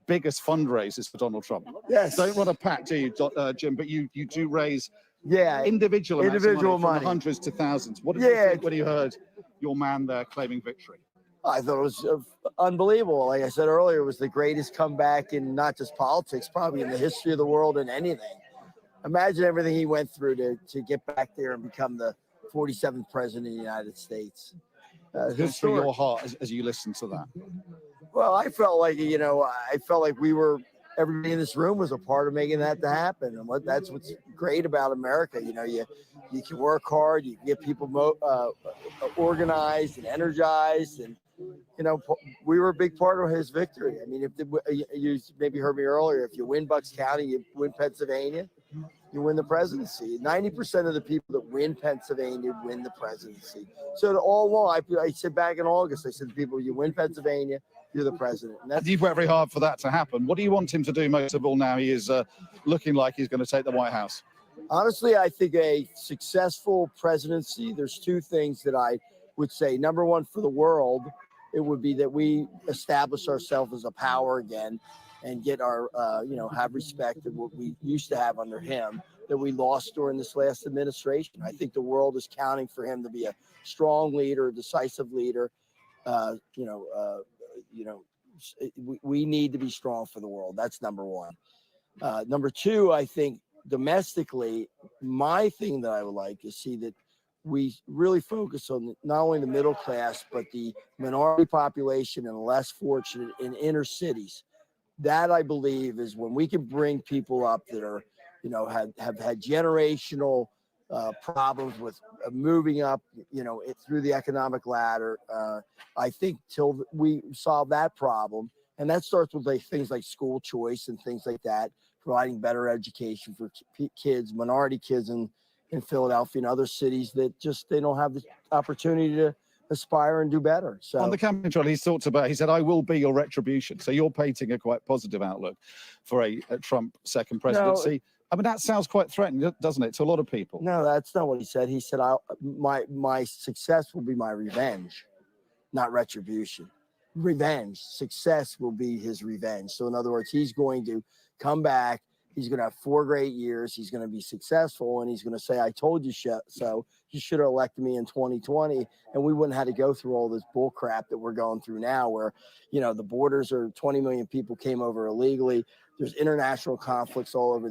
biggest fundraisers for Donald Trump. Yes. Don't run a PAC, do you, Jim? But you do raise individual amounts of money, from the hundreds to thousands. What did you think when you heard your man there claiming victory? I thought it was unbelievable. Like I said earlier, it was the greatest comeback in not just politics, probably in the history of the world and anything. Imagine everything he went through to get back there and become the 47th president of the United States. Good through your heart as you listen to that. Well, I felt like, everybody in this room was a part of making that to happen. And that's what's great about America. You can work hard, you can get people organized and energized. And, we were a big part of his victory. I mean, you maybe heard me earlier, if you win Bucks County, you win Pennsylvania, you win the presidency. 90% of the people that win Pennsylvania win the presidency. So all along, I said back in August, I said to people, you win Pennsylvania, you're the president. And you've worked very hard for that to happen. What do you want him to do most of all now? He is looking like he's going to take the White House. Honestly, I think a successful presidency, there's two things that I would say. Number one, for the world, it would be that we establish ourselves as a power again and get our, have respect of what we used to have under him that we lost during this last administration. I think the world is counting for him to be a strong leader, a decisive leader. We need to be strong for the world. That's number one. Number two, I think domestically, my thing that I would like is see that we really focus on not only the middle class, but the minority population and the less fortunate in inner cities. That, I believe, is when we can bring people up that are, have had generational problems with moving up, through the economic ladder. I think till we solve that problem, and that starts with things like school choice and things like that, providing better education for kids, minority kids in Philadelphia and other cities that they don't have the opportunity to aspire and do better. So on the campaign trail, he said, I will be your retribution. So you're painting a quite positive outlook for a Trump second presidency. I mean, that sounds quite threatening, doesn't it, to a lot of people? No, that's not what he said. He said, my success will be my revenge, not retribution. Revenge. Success will be his revenge. So in other words, he's going to come back. He's going to have 4 great years. He's going to be successful, and he's going to say, I told you so. You should have elected me in 2020, and we wouldn't have to go through all this bull crap that we're going through now where, you know, the borders are 20 million people came over illegally. There's international conflicts all over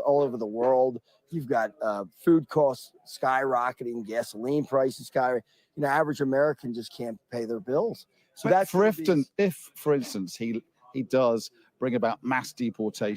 all over the world. You've got food costs skyrocketing, gasoline prices skyrocketing. You know, average American just can't pay their bills. So but that's if, for instance, he does bring about mass deportation